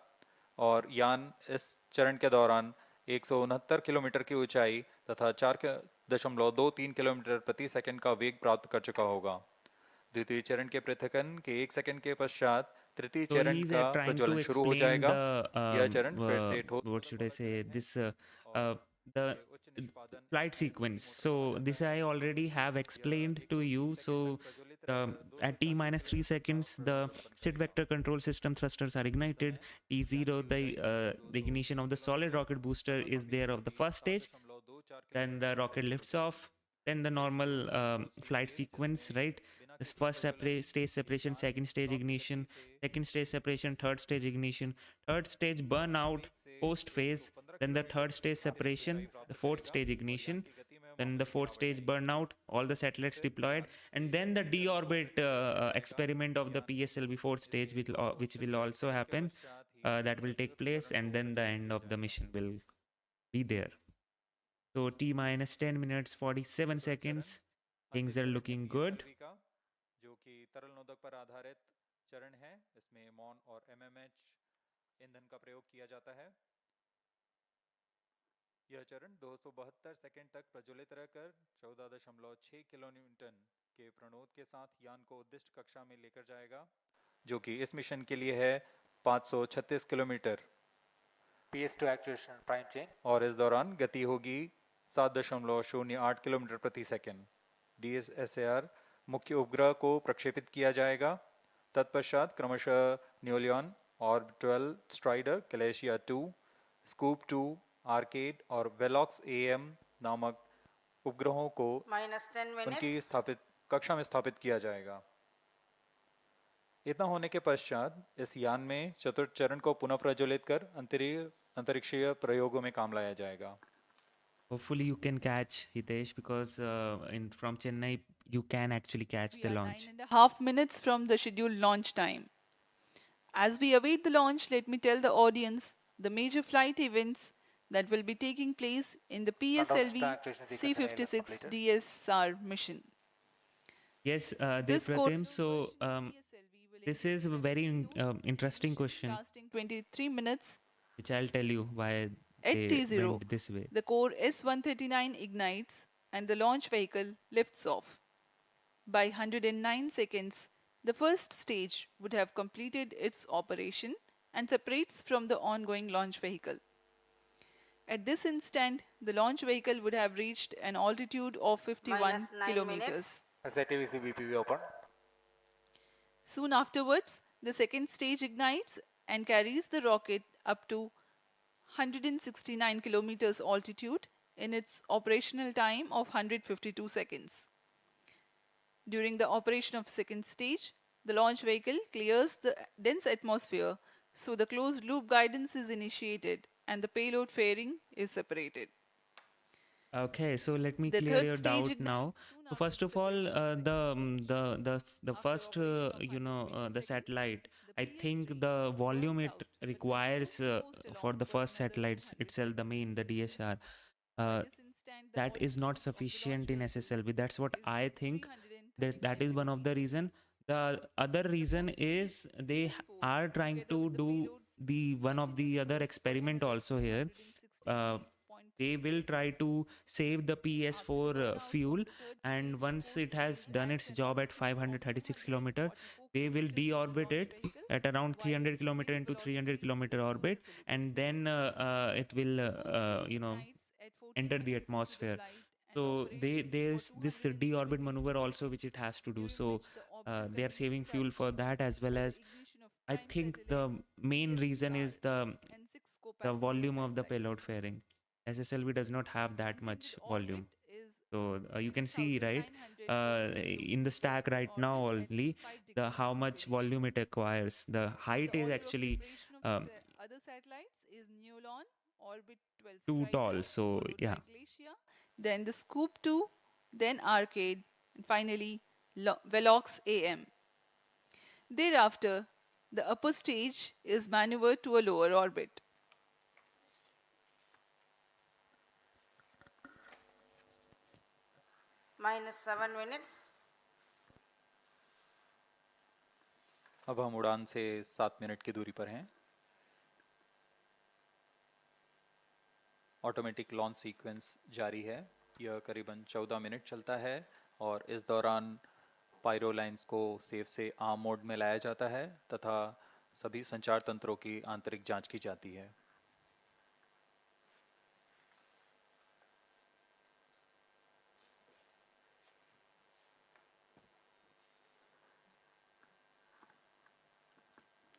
और यान इस चरण के दौरान 169 किलोमीटर की ऊंचाई तथा 4.23 किलोमीटर प्रति सेकंड का वेग प्राप्त कर चुका होगा। द्वितीय चरण के पृथकन के 1 सेकंड के पश्चात तृतीय चरण का प्रज्वलन शुरू हो जाएगा। यह चरण फिर से what should I say, this the flight sequence. So this I already have explained to you. So at T minus 3 seconds, the SID vector control system thrusters are ignited. T0, the ignition of the solid rocket booster is there of the first stage. Then the rocket lifts off. Then the normal flight sequence, right? This first stage separation, second stage ignition, second stage separation, third stage ignition, third stage burnout, post phase, then the third stage separation, the fourth stage ignition, then the fourth stage burnout, all the satellites deployed, and then the deorbit experiment of the PSLV fourth stage, which will also happen. That will take place, and then the end of the mission will be there. So T minus 10 minutes 47 seconds. Things are looking good. जो कि तरल नोदक पर आधारित चरण है, इसमें MON और MMH ईंधन का प्रयोग किया जाता है। यह चरण 272 सेकंड तक प्रज्वलित रहकर 14.6 किलोन्यूटन के प्रणोद के साथ यान को उद्दिष्ट कक्षा में लेकर जाएगा, जो कि इस मिशन के लिए है 536 kilometre. PS2 actuation prime chain। और इस दौरान गति होगी 7.08 किलोमीटर प्रति सेकंड। DSSAR मुख्य उपग्रह को प्रक्षेपित किया जाएगा। तत्पश्चात क्रमशः न्यूलियन, ऑर्बिटल स्ट्राइडर, कैलेशिया 2, स्कूप 2, आर्केड और वेलॉक्स AM नामक उपग्रहों को उनकी कक्षा में स्थापित किया जाएगा। इतना होने के पश्चात इस यान में चतुर्थ चरण को पुनः प्रज्वलित कर अंतरिक्षीय प्रयोगों में काम लाया जाएगा। Hopefully you can catch, Hitesh, because from Chennai you can actually catch the launch. 9.5 minutes from the scheduled launch time. As we await the launch, let me tell the audience the major flight events that will be taking place in the PSLV C-56 DS-SAR mission. Yes, Depratim, so this is a very interesting question, lasting 23 minutes, which I'll tell you why at T0, went this way. the core S-139 ignites and the launch vehicle lifts off. By 109 seconds, the first stage would have completed its operation and separates from the ongoing launch vehicle. At this instant, the launch vehicle would have reached an altitude of 51 kilometers. SATVC BPV open. Soon afterwards, the second stage ignites and carries the rocket up to 169 kilometers altitude in its operational time of 152 seconds. During the operation of second stage, the launch vehicle clears the dense atmosphere, so the closed loop guidance is initiated and the payload fairing is separated. Okay, so let me clear your doubt now. So first of all, the first the satellite, I think the volume it requires for the first satellites itself, the DS-SHAR, that is not sufficient in SSLV. That's what I think. that is one of the reason. The other reason is they are trying to do the one of the other experiment also here. They will try to save the PS4 fuel, and once it has done its job at 536 kilometer, they will deorbit it at around 300 kilometer into 300 kilometer orbit, and then it will enter the atmosphere. So there's this deorbit maneuver also which it has to do. So they are saving fuel for that, as well as I think the main reason is the volume of the payload fairing. SSLV does not have that much volume. So you can see, right, in the stack right now only, the how much volume it acquires. The height is actually other satellites is Neolon, Orbit 12 too Strider, tall. So followed yeah. by Glacia, then the Scoop 2, then Arcade, and finally Velox AM. Thereafter, the upper stage is maneuvered to a lower orbit. -7 minutes. अब हम उड़ान से 7 minute की दूरी पर हैं। Automatic launch sequence जारी है। यह करीबन 14 मिनट चलता है और इस दौरान पायरो लाइंस को सेफ से आर्म मोड में लाया जाता है तथा सभी संचार तंत्रों की आंतरिक जांच की जाती है।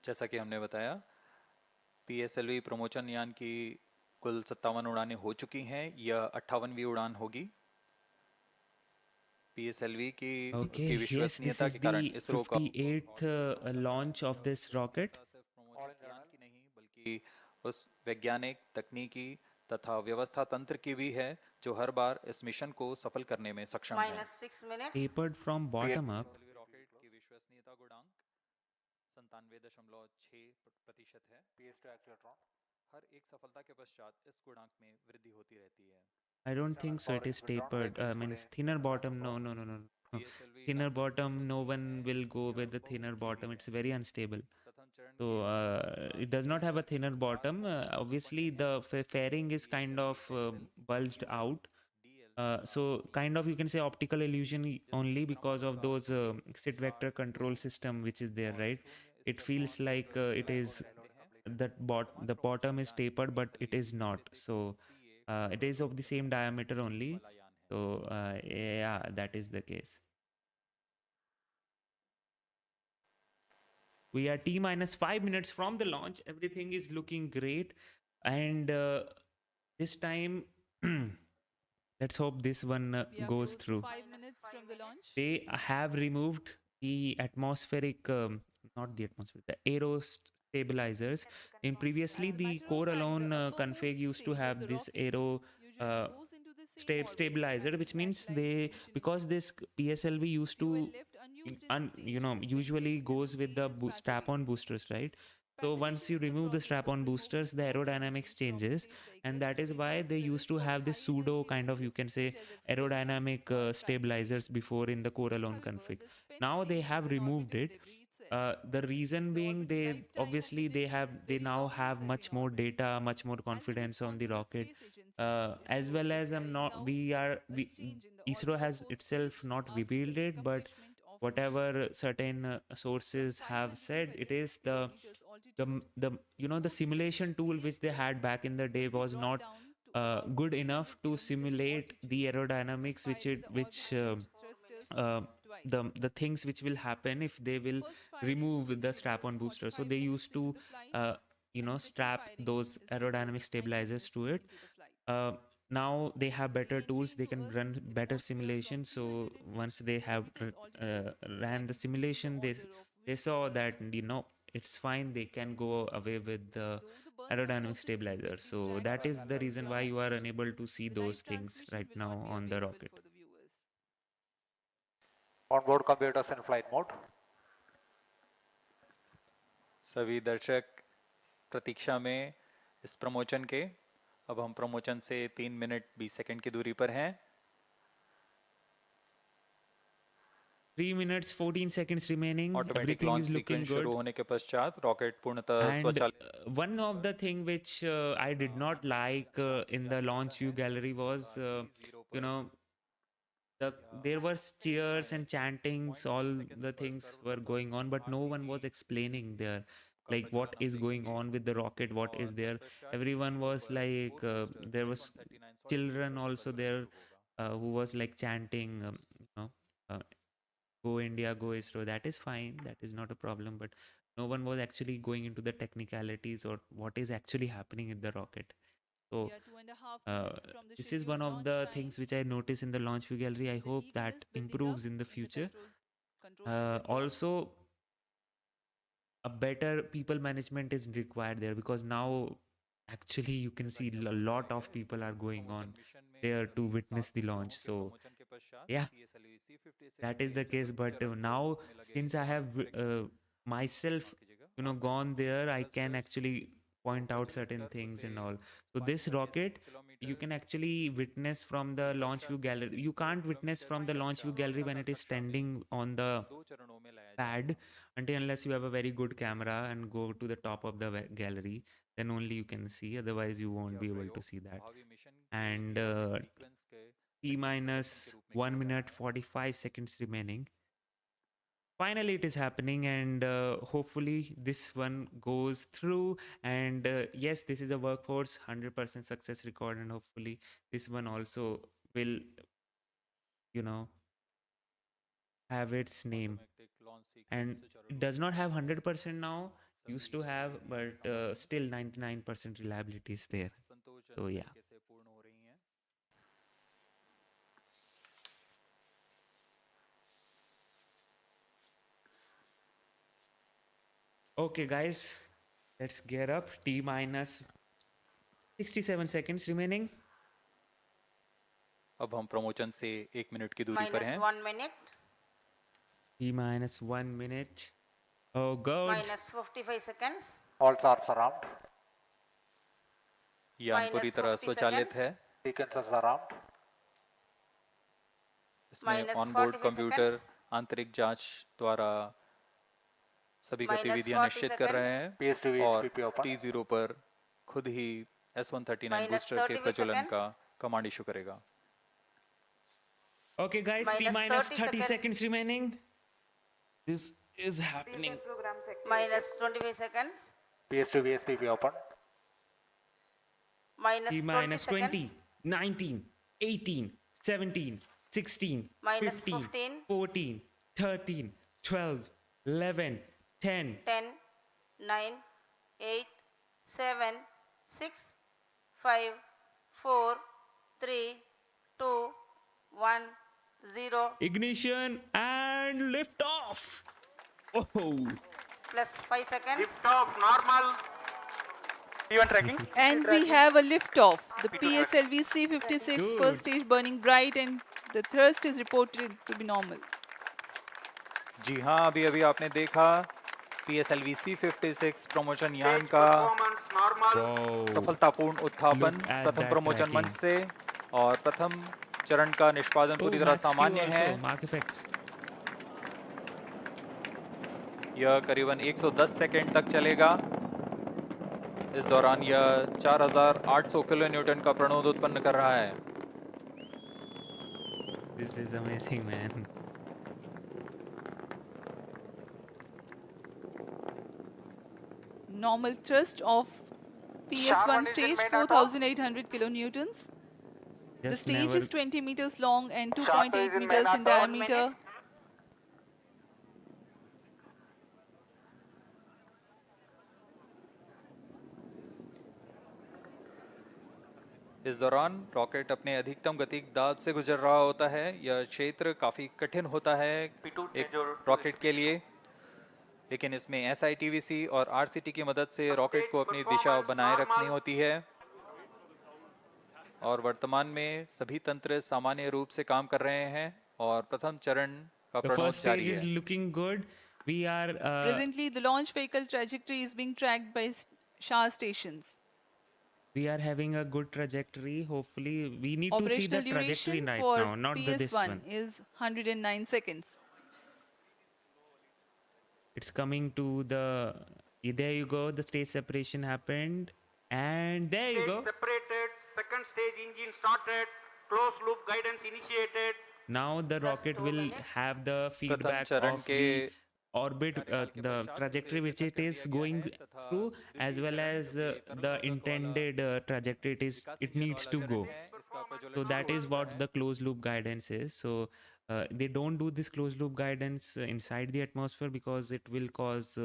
जैसा कि हमने बताया, PSLV प्रमोचन यान की कुल 57 उड़ानें हो चुकी हैं। यह 58वीं उड़ान होगी। PSLV की उसकी विश्वसनीयता के कारण इसरो का 58th launch of this rocket. यान की नहीं बल्कि उस वैज्ञानिक, तकनीकी तथा व्यवस्था तंत्र की भी है जो हर बार इस मिशन को सफल करने में सक्षम है। -6 minutes. Tapered from bottom up. Rocket की विश्वसनीयता गुणांक 97.6% है। हर एक सफलता के पश्चात इस गुणांक में वृद्धि होती रहती है। I don't think so. It is tapered. Means thinner bottom. No. Thinner bottom. No one will go with the thinner bottom. It's very unstable. So it does not have a thinner bottom. Obviously, the fairing is kind of bulged out. So kind of you can say optical illusion only because of those sit vector control system which is there, right? It feels like it is the bottom is tapered, but it is not. So it is of the same diameter only. So yeah, that is the case. We are T-5 minutes from the launch. Everything is looking great, and this time let's hope this one goes through. 5 minutes from the launch. They have removed the atmospheric, not the atmosphere, the aero stabilizers. In previously, the core alone config used to have this aero stabilizer, which means they, because this PSLV used to usually goes with the strap-on boosters, right? So once you remove the strap-on boosters, the aerodynamics changes, and that is why they used to have this pseudo kind of, you can say, aerodynamic stabilizers before in the core alone config. Now they have removed it. The reason being, they obviously they now have much more data, much more confidence on the rocket, as well as ISRO has itself not revealed it, but whatever certain sources have said, it is the simulation tool which they had back in the day was not good enough to simulate the aerodynamics the things which will happen if they will remove the strap-on booster. So they used to strap those aerodynamic stabilizers to it. Now they have better tools, they can run better simulation. So once they have ran the simulation, they saw that it's fine, they can go away with the aerodynamic stabilizer. So that is the reason why you are unable to see those things right now on the rocket. Onboard computers in flight mode. सभी दर्शक प्रतीक्षा में इस प्रमोचन के। अब हम प्रमोचन से 3 minute 20 second की दूरी पर हैं। 3 minutes 14 seconds remaining. Automatic Everything launch is looking sequence शुरू good. होने के पश्चात रॉकेट पूर्णतः And स्वचालित one of the thing which I did not like in the launch view gallery was, you know, there were cheers and chantings, all the things were going on, but no one was explaining there, like what is going on with the rocket, what is there. Everyone was like, there was children also there who was like chanting, uh, go India, go ISRO. That is fine, that is not a problem, but no one was actually going into the technicalities or what is actually happening in the rocket. So We are 2.5 minutes from the this is scheduled one of launch the time. things which I noticed in the launch view gallery. I The hope heat that is building up improves in the in the future. control center here. Also, a better people management is required there, because now actually you can see a lot of people are going on there to witness the launch. So yeah, that is the case. But now, since I have myself gone there, I can actually point out certain things and all. So this rocket, you can actually witness from the launch view gallery. You can't witness from the launch view gallery when it is standing on the pad, until unless you have a very good camera and go to the top of the gallery, then only you can see, otherwise you won't be able to see that. And T minus 1 minute 45 seconds remaining. Finally it is happening, and hopefully this one goes through. And yes, this is a workforce 100% success record, and hopefully this one also will have its name. And it does not have 100% now, used to have, but still 99% reliability is there. So yeah. Okay guys, let's gear up. T minus 67 seconds remaining. अब हम promotion से 1 minute की दूरी पर हैं. -1 minute. T minus 1 minute. Oh god. -55 seconds. All stars around. यान पूरी तरह स्वचालित है. Sequences around. इसमें ऑनबोर्ड कंप्यूटर आंतरिक जांच द्वारा सभी गतिविधियां निश्चित कर रहे हैं, और T0 पर खुद ही S139 बूस्टर के प्रज्वलन का कमांड इशू करेगा. Okay guys, T minus 30 seconds remaining. This is happening. -25 seconds. PS2 VSPP open. T minus 20, 19, 18, 17, 16, 15, 14, 13, 12, 11, 10. 10, 9, 8, 7, 6, 5, 4, 3, 2, 1, 0. Ignition and liftoff. Oh. Plus 5 seconds. Liftoff normal. Even tracking. And we have a liftoff. The PSLV C-56 first stage burning bright, and the thrust is reported to be normal. जी हाँ, अभी आपने देखा PSLV C-56 promotion यान का सफलतापूर्ण उत्थापन प्रथम promotion मंच से, और प्रथम चरण का निष्पादन पूरी तरह सामान्य है. यह करीबन 110 सेकंड तक चलेगा. इस दौरान यह 4800 किलो न्यूटन का प्रणोद उत्पन्न कर रहा है. This is amazing, man. Normal thrust of PS1 stage 4800 kilonewtons. The stage is 20 meters long and 2.8 meters in diameter. इस दौरान रॉकेट अपने अधिकतम गतिक दाब से गुजर रहा होता है. यह क्षेत्र काफी कठिन होता है एक रॉकेट के लिए, लेकिन इसमें SITVC और RCT की मदद से रॉकेट को अपनी दिशा बनाए रखनी होती है, और वर्तमान में सभी तंत्र सामान्य रूप से काम कर रहे हैं, और प्रथम चरण का प्रणोद जारी है. Looking good. We are presently the launch vehicle trajectory is being tracked by SHAR stations. We are having a good trajectory. Hopefully, we need to see the trajectory right now, not this one. PS1 is 109 seconds. It's coming to the, there you go, the stage separation happened, and there you go. Separated, second stage engine started, closed loop guidance initiated. Now the rocket will have the feedback चरण of के the orbit, कार्यकाल के the पश्चात trajectory इसे which पृथक it कर is दिया गया going है तथा through, as द्वितीय well चरण as जो कि तरल the पदार्थ वाला intended trajectory Vikas it engine needs वाला to चरण go. है, इसका प्रज्वलन So शुरू that हो is चुका what है। the closed loop guidance is. So they don't do this closed loop guidance inside the atmosphere because it will cause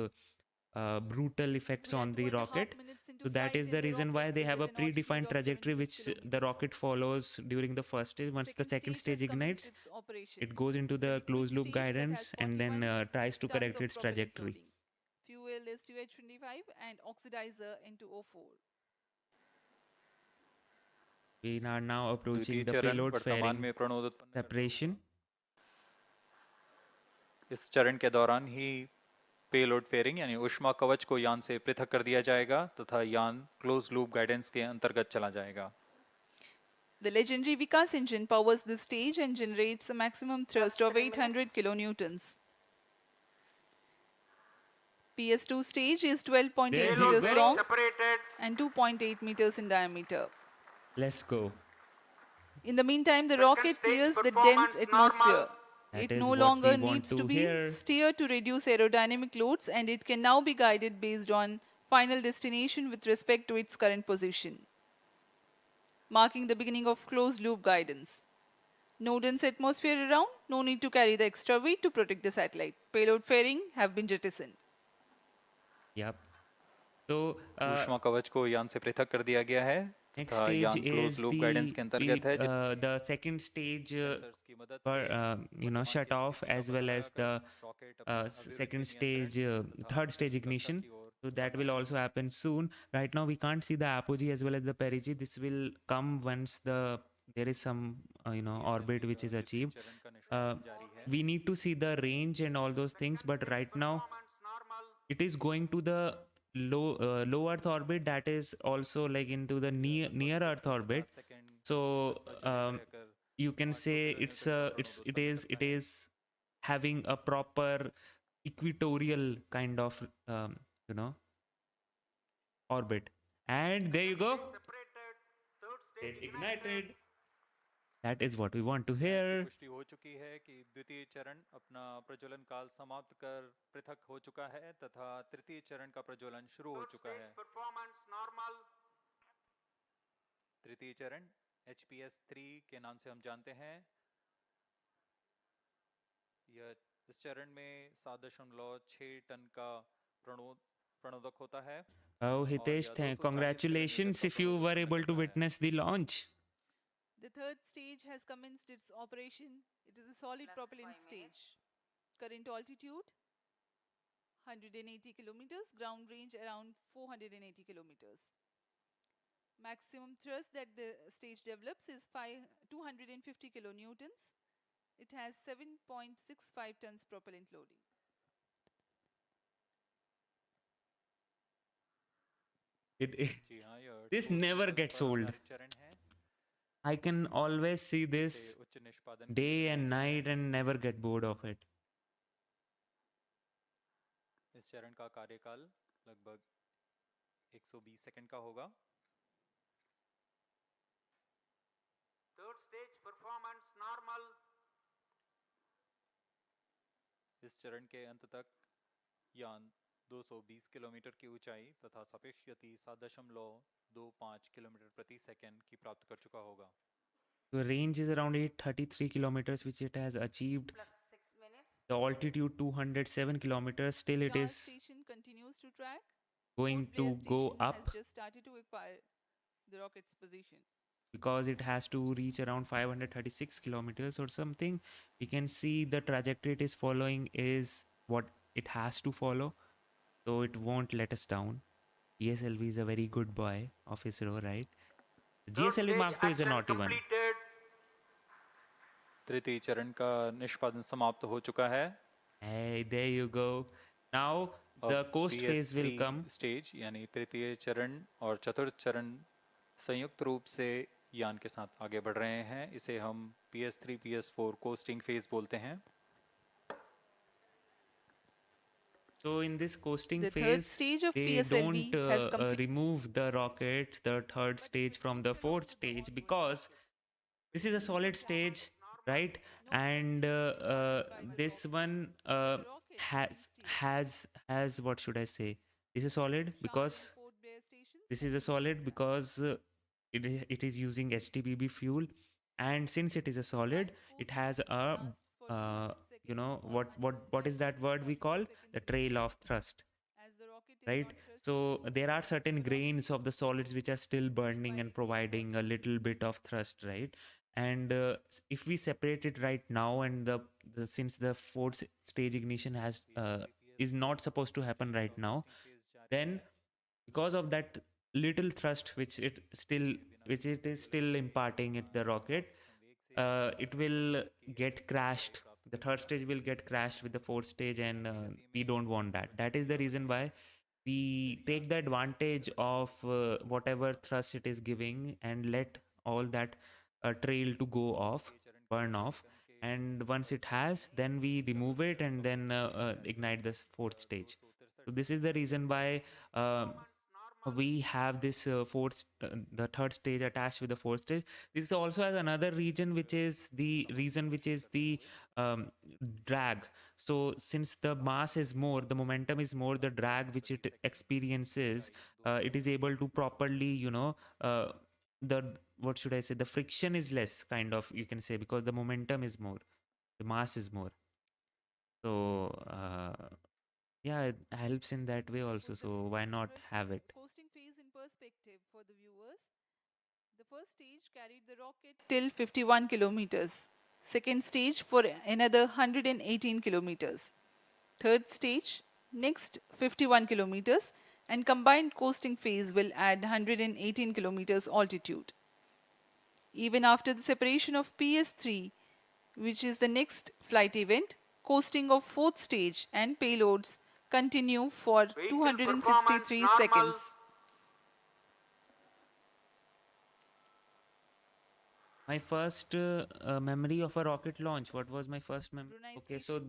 brutal effects We are on the 2.5 rocket. minutes into So that flight is and the the reason why rocket they is have at a an altitude predefined of trajectory 76 which the kilometers. rocket follows during the first stage. Once the second stage has commenced ignites, its operation. it goes into It's a the liquid closed loop stage that has guidance and then 41 tries to tons correct of its propellant trajectory. loading. Fuel is 2H25 and oxidizer into O4. We are now approaching द्वितीय the चरण payload वर्तमान fairing में प्रणोद उत्पन्न करता separation. हुआ। इस चरण के दौरान ही पेलोड फेयरिंग यानी ऊष्मा कवच को यान से पृथक कर दिया जाएगा तथा यान क्लोज लूप गाइडेंस के अंतर्गत चला जाएगा। The legendary Vikas engine powers this stage and generates a maximum thrust of 800 kilonewtons. PS2 stage is 12.8 There he meters goes. long Separated. and 2.8 meters in diameter. Let's go. In the meantime, the Second rocket stage clears the performance dense atmosphere. normal. That It is no what longer we want needs to to be hear. steered to reduce aerodynamic loads, and it can now be guided based on final destination with respect to its current position, marking the beginning of closed loop guidance. No dense atmosphere around, no need to carry the extra weight to protect the satellite. Payload fairing have been jettisoned. Yep. So ऊष्मा कवच को यान से पृथक कर दिया गया है next तथा stage यान क्लोज is लूप गाइडेंस के अंतर्गत है the second stage सेंसर्स की मदद for से shut off, as well as the second stage third stage ignition. So that will also happen soon. Right now we can't see the apogee as well as the perigee. This will come once there is some orbit which is achieved. We need to see the range and all those things, but right now it is going to the low Earth orbit, that is also like into the near Earth orbit. So you can say it is having a proper equatorial kind of orbit. And there you go. Stage ignited. That is what we want to hear. पुष्टि हो चुकी है कि द्वितीय चरण अपना प्रज्वलन काल समाप्त कर पृथक हो चुका है तथा तृतीय चरण का प्रज्वलन शुरू हो चुका है। तृतीय चरण HPS 3 के नाम से हम जानते हैं। यह इस चरण में 7.6 टन का प्रणोदक होता है। Oh, Hitesh, congratulations if you were able to witness the launch. The third stage has commenced its operation. It is a solid propellant stage. Current altitude 180 kilometers, ground range around 480 kilometers. Maximum thrust that the stage develops is 250 kilonewtons. It has 7.65 tons propellant loading. This never gets old. I can always see this day and night and never get bored of it. इस चरण का कार्यकाल लगभग 120 second का होगा। Third stage performance normal. इस चरण के अंत तक यान 220 किलोमीटर की ऊंचाई तथा सापेक्ष गति 7.25 किलोमीटर प्रति सेकंड की प्राप्त कर चुका होगा। The range is around 833 kilometers, which it has achieved. Plus 6 minutes. The altitude 207 kilometers. Still, it is station continues to track. going to go up. Has just started to acquire the rocket's position. Because it has to reach around 536 kilometers or something. We can see the trajectory it is following is what it has to follow. So it won't let us down. PSLV is a very good boy of ISRO, right? GSLV Mark II is a naughty one. तृतीय चरण का निष्पादन समाप्त हो चुका है। Hey, there you go. Now the coast phase will come. Stage यानी तृतीय चरण और चतुर्थ चरण संयुक्त रूप से यान के साथ आगे बढ़ रहे हैं। इसे हम PS3 PS4 कोस्टिंग फेज बोलते हैं। So in this coasting The third phase, stage of they don't PSLV has completed. remove the rocket, the third stage, from the fourth stage, because this is a solid stage, right? And this one has what should I say? This is solid because this is a solid because it is using HTPB fuel, and since it is a solid, it has a uh, what is that word we call the trail of thrust, right? So there are certain grains of the solids which are still burning and providing a little bit of thrust, right? And if we separate it right now, and the since the fourth stage ignition has is not supposed to happen right now, then because of that little thrust which it is still imparting at the rocket, it will get crashed. The third stage will get crashed with the fourth stage, and we don't want that. That is the reason why we take the advantage of whatever thrust it is giving, and let all that trail to go off, burn off. And once it has, then we remove it, and then ignite this fourth stage. So this is the reason why we have this the third stage attached with the fourth stage. This also has another reason, which is the um, drag. So since the mass is more, the momentum is more, the drag which it experiences, it is able to properly, the what should I say, the friction is less, kind of, you can say, because the momentum is more, the mass is more. So yeah, it helps in that way also, so why not have it? Coasting phase in perspective for the viewers. The first stage carried the rocket till 51 kilometers. Second stage for another 118 kilometers. Third stage, next 51 kilometers, and combined coasting phase will add 118 kilometers altitude. Even after the separation of PS3, which is the next flight event, coasting of fourth stage and payloads continue for Vehicle 263 performance seconds. normal. My first memory of a rocket launch. What was my first memory? Okay, so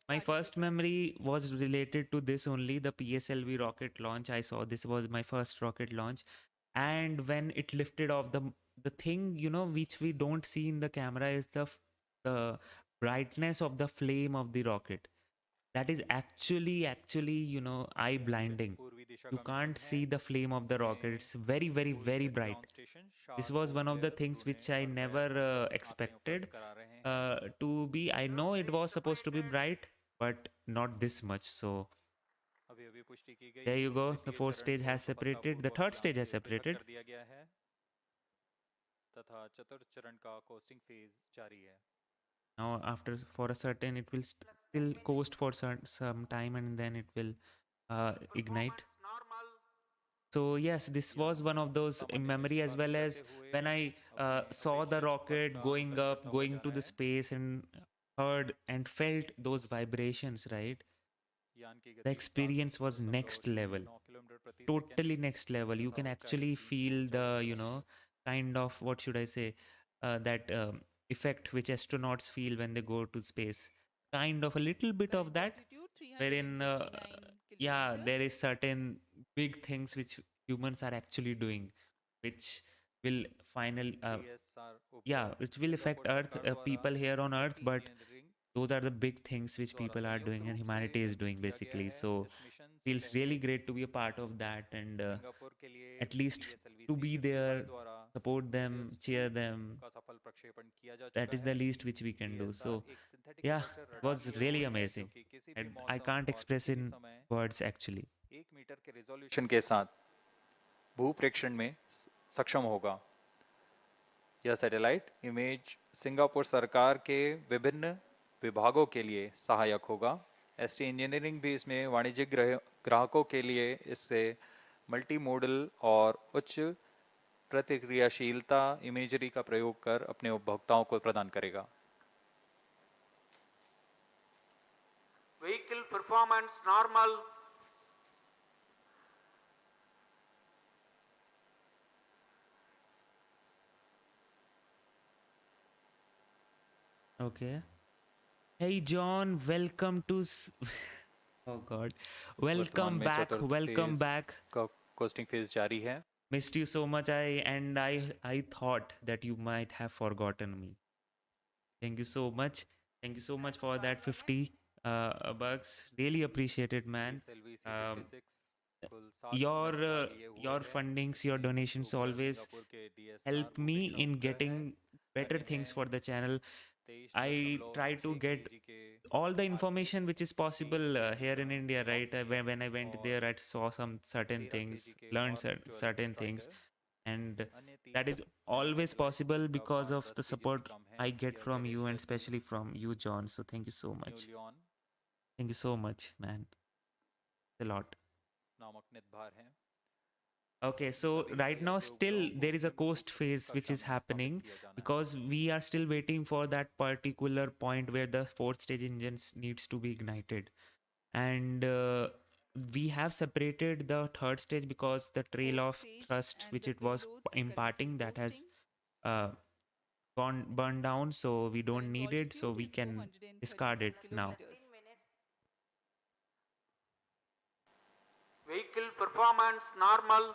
my first memory was related to this only, the PSLV rocket launch. I saw this was my first rocket launch, and when it lifted off, the thing, which we don't see in the camera is the brightness of the flame of the rocket. That is actually eye blinding. You can't see the flame of the rocket. It's very, very, very bright. This was one of the things which I never expected to be. I know it was supposed to be bright, but not this much. So there you go. The fourth stage has separated. The third stage has separated. तथा चतुर्थ चरण का costing phase जारी है. Now, after for a certain, it will still coast for some time, and then it will ignite. So yes, this was one of those in memory, as well as when I saw the rocket going up, going to the space, and heard and felt those vibrations, right? The experience was next level, totally next level. You can actually feel the, kind of, what should I say, that effect which astronauts feel when they go to space. Kind of a little bit of that, wherein, yeah, there is certain big things which humans are actually doing, which will which will affect Earth, people here on Earth, but those are the big things which people are doing and humanity is doing, basically. So feels really great to be a part of that, and at least to be there, support them, cheer them. That is the least which we can do. So yeah, it was really amazing, and I can't express in words actually. 1 metre के resolution के साथ भूप्रेक्षण में सक्षम होगा. यह satellite image Singapore सरकार के विभिन्न विभागों के लिए सहायक होगा. एसटी इंजीनियरिंग भी इसमें वाणिज्यिक ग्राहकों के लिए इससे मल्टी मॉडल और उच्च प्रतिक्रियाशीलता इमेजरी का प्रयोग कर अपने उपभोक्ताओं को प्रदान करेगा. Vehicle performance normal. Okay. Hey John, welcome to Oh God. वर्तमान Welcome में back. चतुर्थ Welcome फेज back. का कोस्टिंग फेज जारी है. Missed you so much. I thought that you might have forgotten me. Thank you so much. Thank you so much for that 50 bucks. Really appreciate it, man. PSLV Um, C-56 कुल 7 भाग लिए हुए your हैं. fundings, your ये donations उपग्रह always Singapore के DSR help me भूपेक्षण in उपग्रह है. getting better अन्य things हैं for the channel. I try to 23.96 get kg के all the Artemis information which is 30 possible kg here का in India, right? Launch vehicle When I went और there, I saw some certain 13 things, kg के learned orbital certain things, striker. and अन्य that 3 is always satellites possible जिनका because भार of 10 the kg से support कम है I get या from you गैर and striker. especially from you, John. So thank you so न्यू much. Leon Thank you so much, man. It's a lot. नामक नितभार हैं. Okay, so सभी right now सहयोगी still उपग्रहों को there is a नियमित coast रूप phase which कक्षा is में स्थापित happening किया जाना है. because we are still waiting for that particular point where the fourth stage engines needs to be ignited. And we have separated the third stage because the trail Fourth of stage thrust and which the it was payloads currently imparting that has coasting. uh, gone burned down, so we don't Current need it, so altitude we is can discard 432 it now. kilometers. Vehicle performance normal.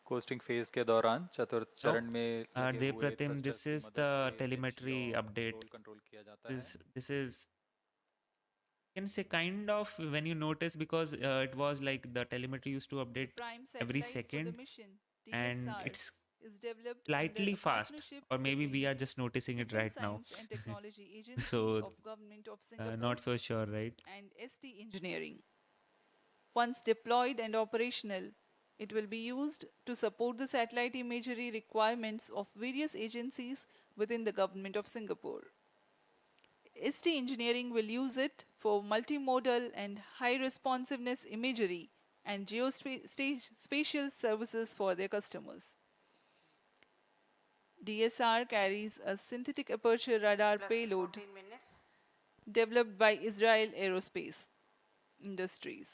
Costing phase के दौरान चतुर्थ चरण में लगे Dev हुए Pratim, thrusters this की is मदद the से पिच telemetry और update. रोल कंट्रोल किया जाता है. This is, you can say, kind of, when you notice, because it was like the telemetry used to The update prime every satellite for the second, mission, and DS-SAR, it's is developed under slightly a fast, partnership or maybe we between are just noticing it Defense right now. Science and Technology Agency So of Government of Singapore not so sure, right? and ST Engineering. Once deployed and operational, it will be used to support the satellite imagery requirements of various agencies within the Government of Singapore. ST Engineering will use it for multimodal and high responsiveness imagery and geospatial services for their customers. DSR carries a synthetic aperture radar Plus payload 14 minutes. developed by Israel Aerospace Industries.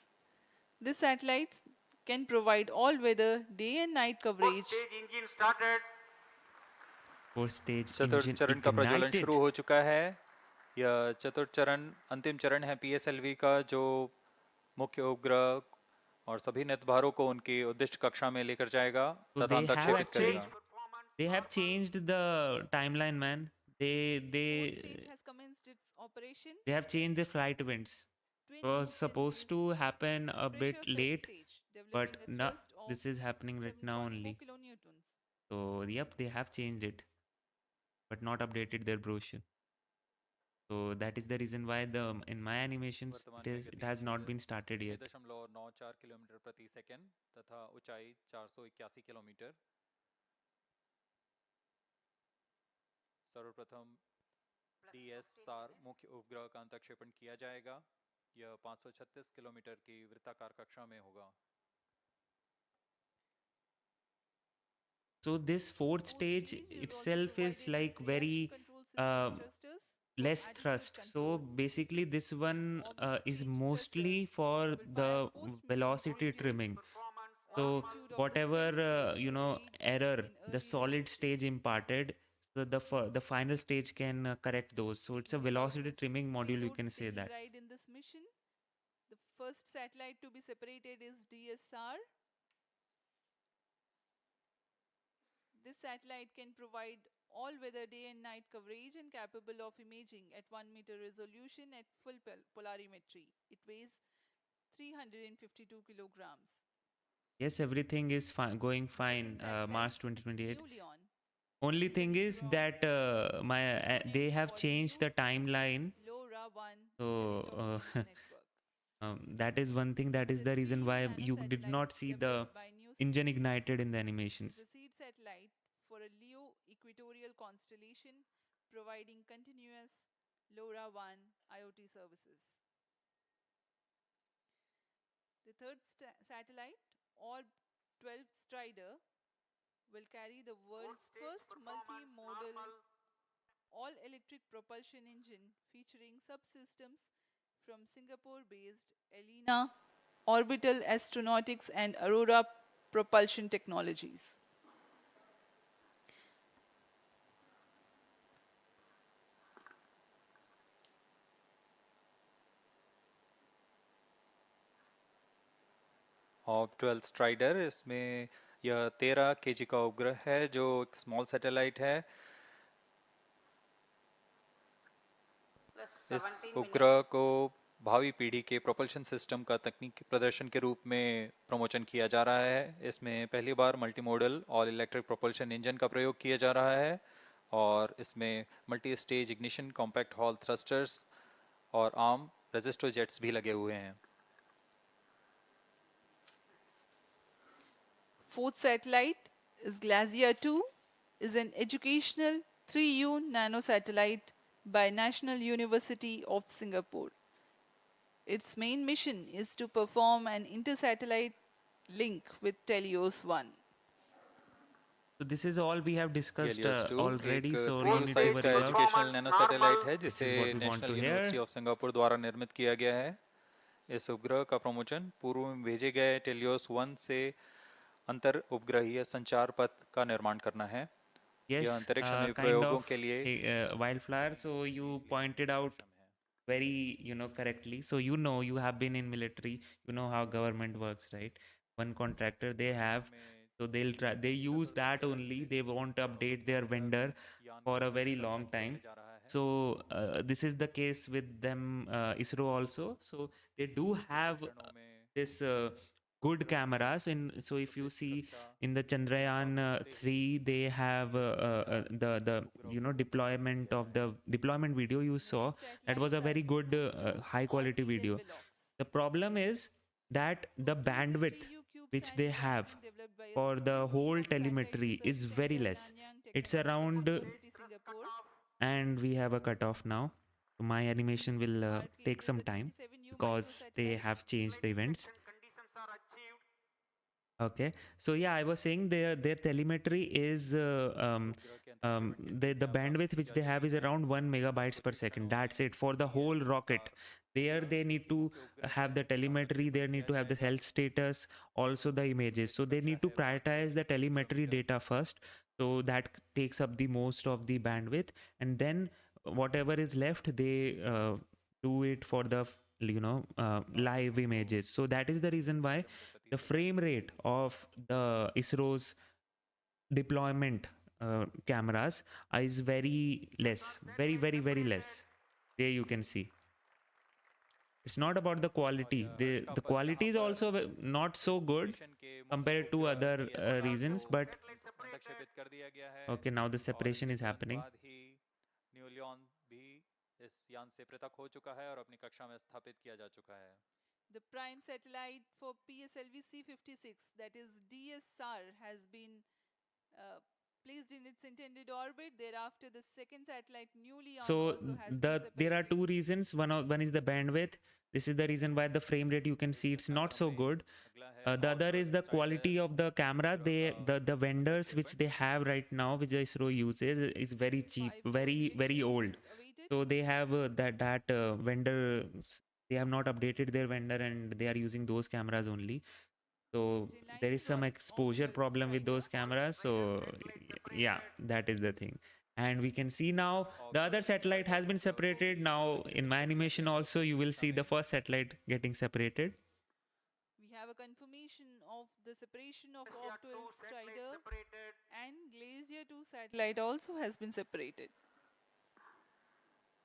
This satellite can provide all-weather day and night coverage. Stage engine started. Fourth stage चतुर्थ engine चरण का प्रज्वलन ignited. शुरू हो चुका है. यह चतुर्थ चरण अंतिम चरण है PSLV का, जो मुख्य उपग्रह और सभी नितभारों को उनकी उद्दिष्ट कक्षा में लेकर जाएगा So तथा अंतक्षेपित करेगा. they have changed the timeline, man. Fourth stage has commenced its operation. They have changed the flight winds. It was supposed to happen a bit late, but no, this is happening right now only. So yep, they have changed it, but not updated their brochure. So that is the reason why in my animations it has not been started yet. 6.94 kilometre प्रति second तथा ऊंचाई 481 kilometre. सर्वप्रथम DS-SAR मुख्य उपग्रह का अंतक्षेपण किया जाएगा. यह 536 किलोमीटर की वृत्ताकार कक्षा में होगा. So this fourth stage itself is like very less thrust. So basically this one is mostly for the velocity trimming. So whatever error the solid stage imparted, so the final stage can correct those. So it's a velocity trimming module, you can say that. In this mission, the first satellite to be separated is DS-SAR. This satellite can provide all-weather day and night coverage and capable of imaging at 1 meter resolution at full polarimetry. It weighs 352 kilograms. Yes, everything is going fine. March 2028. New Leon. Only thing is that they have changed the timeline. So that is one thing. That is the reason why you did not see the engine ignited in the animations. It is a seed satellite for a Near-equatorial constellation providing continuous LoRaWAN IoT services. The third satellite, Orb 12 Strider, will carry the world's first multi-modal all-electric propulsion engine featuring subsystems from Singapore-based Elena Orbital Astronautics and Aurora Propulsion Technologies. Of 12 strider, इसमें यह 13 kg का उपग्रह है जो एक small satellite है। plus इस 17 उपग्रह million. को भावी पीढ़ी के प्रोपल्शन सिस्टम का तकनीकी प्रदर्शन के रूप में प्रमोशन किया जा रहा है। इसमें पहली बार multi modal all electric propulsion engine का प्रयोग किया जा रहा है और इसमें multi stage ignition, compact Hall thrusters और आर्म रेजिस्टर जेट्स भी लगे हुए हैं। Fourth satellite is Glacier 2, is an educational 3U nano satellite by National University of Singapore. Its main mission is to perform an inter-satellite link with Telios 1. So this is all we have discussed Helios 2 already, एक so no 3U need to size का worry about. Educational nano satellite है This जिसे is what we want national to university hear. Of Singapore द्वारा निर्मित किया गया है। इस उपग्रह का प्रमोशन पूर्व में भेजे गए टेलियोस 1 से अंतर उपग्रहीय संचार पथ का निर्माण करना है। यह Yes, अंतरिक्ष में kind प्रयोगों of के लिए wildflower. So you pointed out very, correctly. So you have been in military. You know how government works, right? One contractor they have, so they'll try. They use that only. They won't update their vendor for a very long time. So this is the case with them, ISRO also. So they do have this good cameras. So if you see in the Chandrayaan 3, they have the deployment of the deployment video you saw. That was a very good high quality video. The problem is that the bandwidth which they have for the whole telemetry is very less. It's around and we have a cutoff now. So my animation will take some time because they have changed the events. Okay, so yeah, I was saying their telemetry is the bandwidth which they have is around 1 megabytes per second. That's it for the whole rocket. There they need to have the telemetry. They need to have the health status, also the images. So they need to prioritize the telemetry data first. So that takes up the most of the bandwidth, and then whatever is left, they do it for the live images. So that is the reason why the frame rate of the ISRO's deployment cameras is very less, very less. There you can see. It's not about the quality. The quality is also not so good compared to other reasons, but okay, now the separation is happening. इस यान से पृथक हो चुका है और अपनी कक्षा में स्थापित किया जा चुका है। The prime satellite for PSLV C-56, that is DS-SAR, has been placed in its intended orbit. Thereafter, the second satellite newly so also has been separated. there are two reasons. One is the bandwidth. This is the reason why the frame rate you can see it's not so good. The other is the quality of the camera. The vendors which they have right now, which ISRO uses, is very cheap, very old. So they have that vendor. They have not updated their vendor, and they are using those cameras only. So there is some exposure problem with those cameras. So yeah, that is the thing. And we can see now the other satellite has been separated. Now in my animation also you will see the first satellite getting separated. We have a confirmation of the separation of Op-12 Strider, and Glacier 2 satellite also has been separated.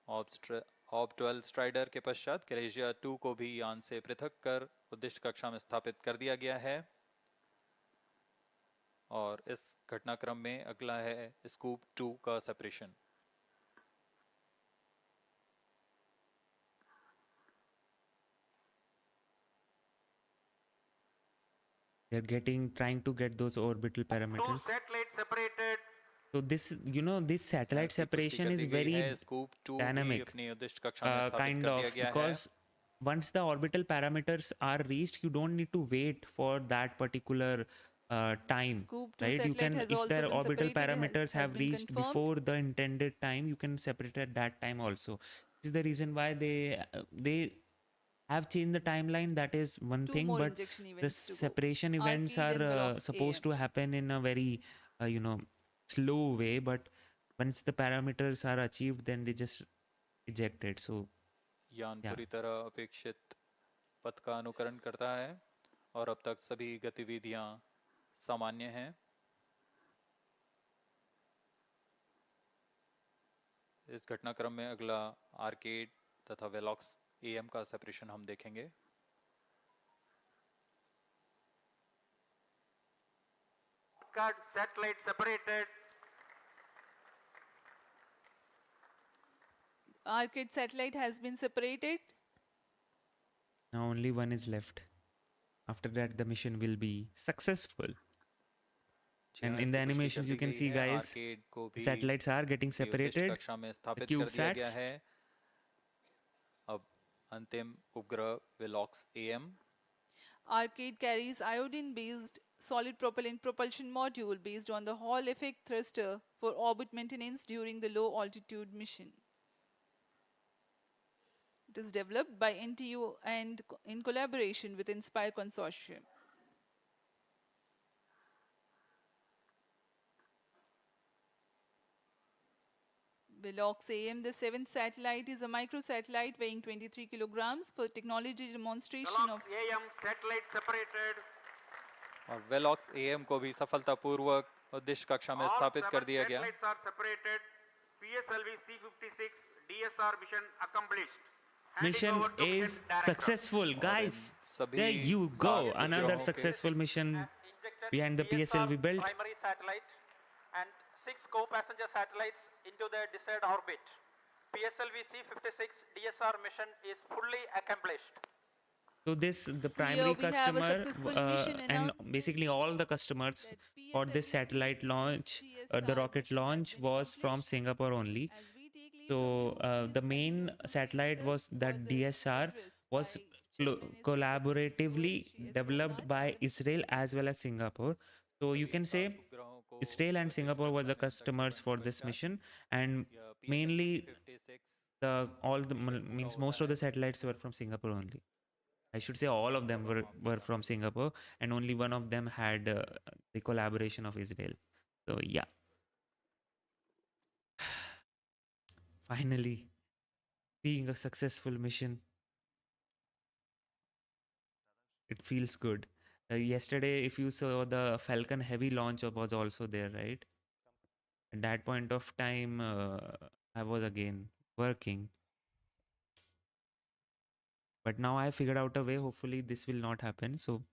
ऑप-12 स्ट्राइडर के पश्चात glacier 2 को भी यान से पृथक कर उद्दिष्ट कक्षा में स्थापित कर दिया गया है और इस घटनाक्रम में अगला है स्कूप 2 का separation. They're trying to get those orbital parameters. Two satellites separated. So this satellite separation is very dynamic, kind of, because once the orbital parameters are reached, you don't need to wait for that particular time, right? You can, if the orbital parameters have reached before the intended time, you can separate at that time also. This is the reason why they have changed the timeline. That is one thing, but the separation events are supposed to happen in a very slow way, but once the parameters are achieved, then they just eject it. So यान पूरी तरह अपेक्षित पथ का अनुकरण करता है और अब तक सभी गतिविधियां सामान्य हैं। इस घटनाक्रम में अगला आर्केड तथा वेलॉक्स एएम का सेपरेशन हम देखेंगे। Satellite separated. Arcade satellite has been separated. Now only one is left. After that, the mission will be successful. And in the animations, you can see, guys, the satellites are getting separated. कक्षा में स्थापित The कर दिया गया CubeSats. है। अब अंतिम उपग्रह Velox am. Arcade carries iodine-based solid propellant propulsion module based on the Hall effect thruster for orbit maintenance during the low altitude mission. It is developed by NTU and in collaboration with Inspire Consortium. Velox AM, the seventh satellite, is a microsatellite weighing 23 kilograms for technology demonstration of AM satellite separated. और Velox am को भी सफलतापूर्वक उद्देश्य कक्षा में स्थापित कर दिया गया। Satellites are separated. PSLV C-56 DSR mission accomplished. Mission is successful, guys. There you go, another successful mission behind the PSLV belt. Primary satellite and 6 co-passenger satellites into the desired orbit. PSLV C-56 DSR mission is fully accomplished. So the primary customer and basically all the customers for this satellite launch, the rocket launch was from Singapore only. So the main satellite was that DS-SAR was collaboratively developed by Israel as well as Singapore. So you can say Israel and Singapore were the customers for this mission, and mainly most of the satellites were from Singapore only. I should say all of them were from Singapore, and only one of them had the collaboration of Israel. So yeah. Finally, seeing a successful mission. It feels good. Yesterday, if you saw, the Falcon Heavy launch was also there, right? At that point of time, I was again working. But now I figured out a way. Hopefully, this will not happen. So,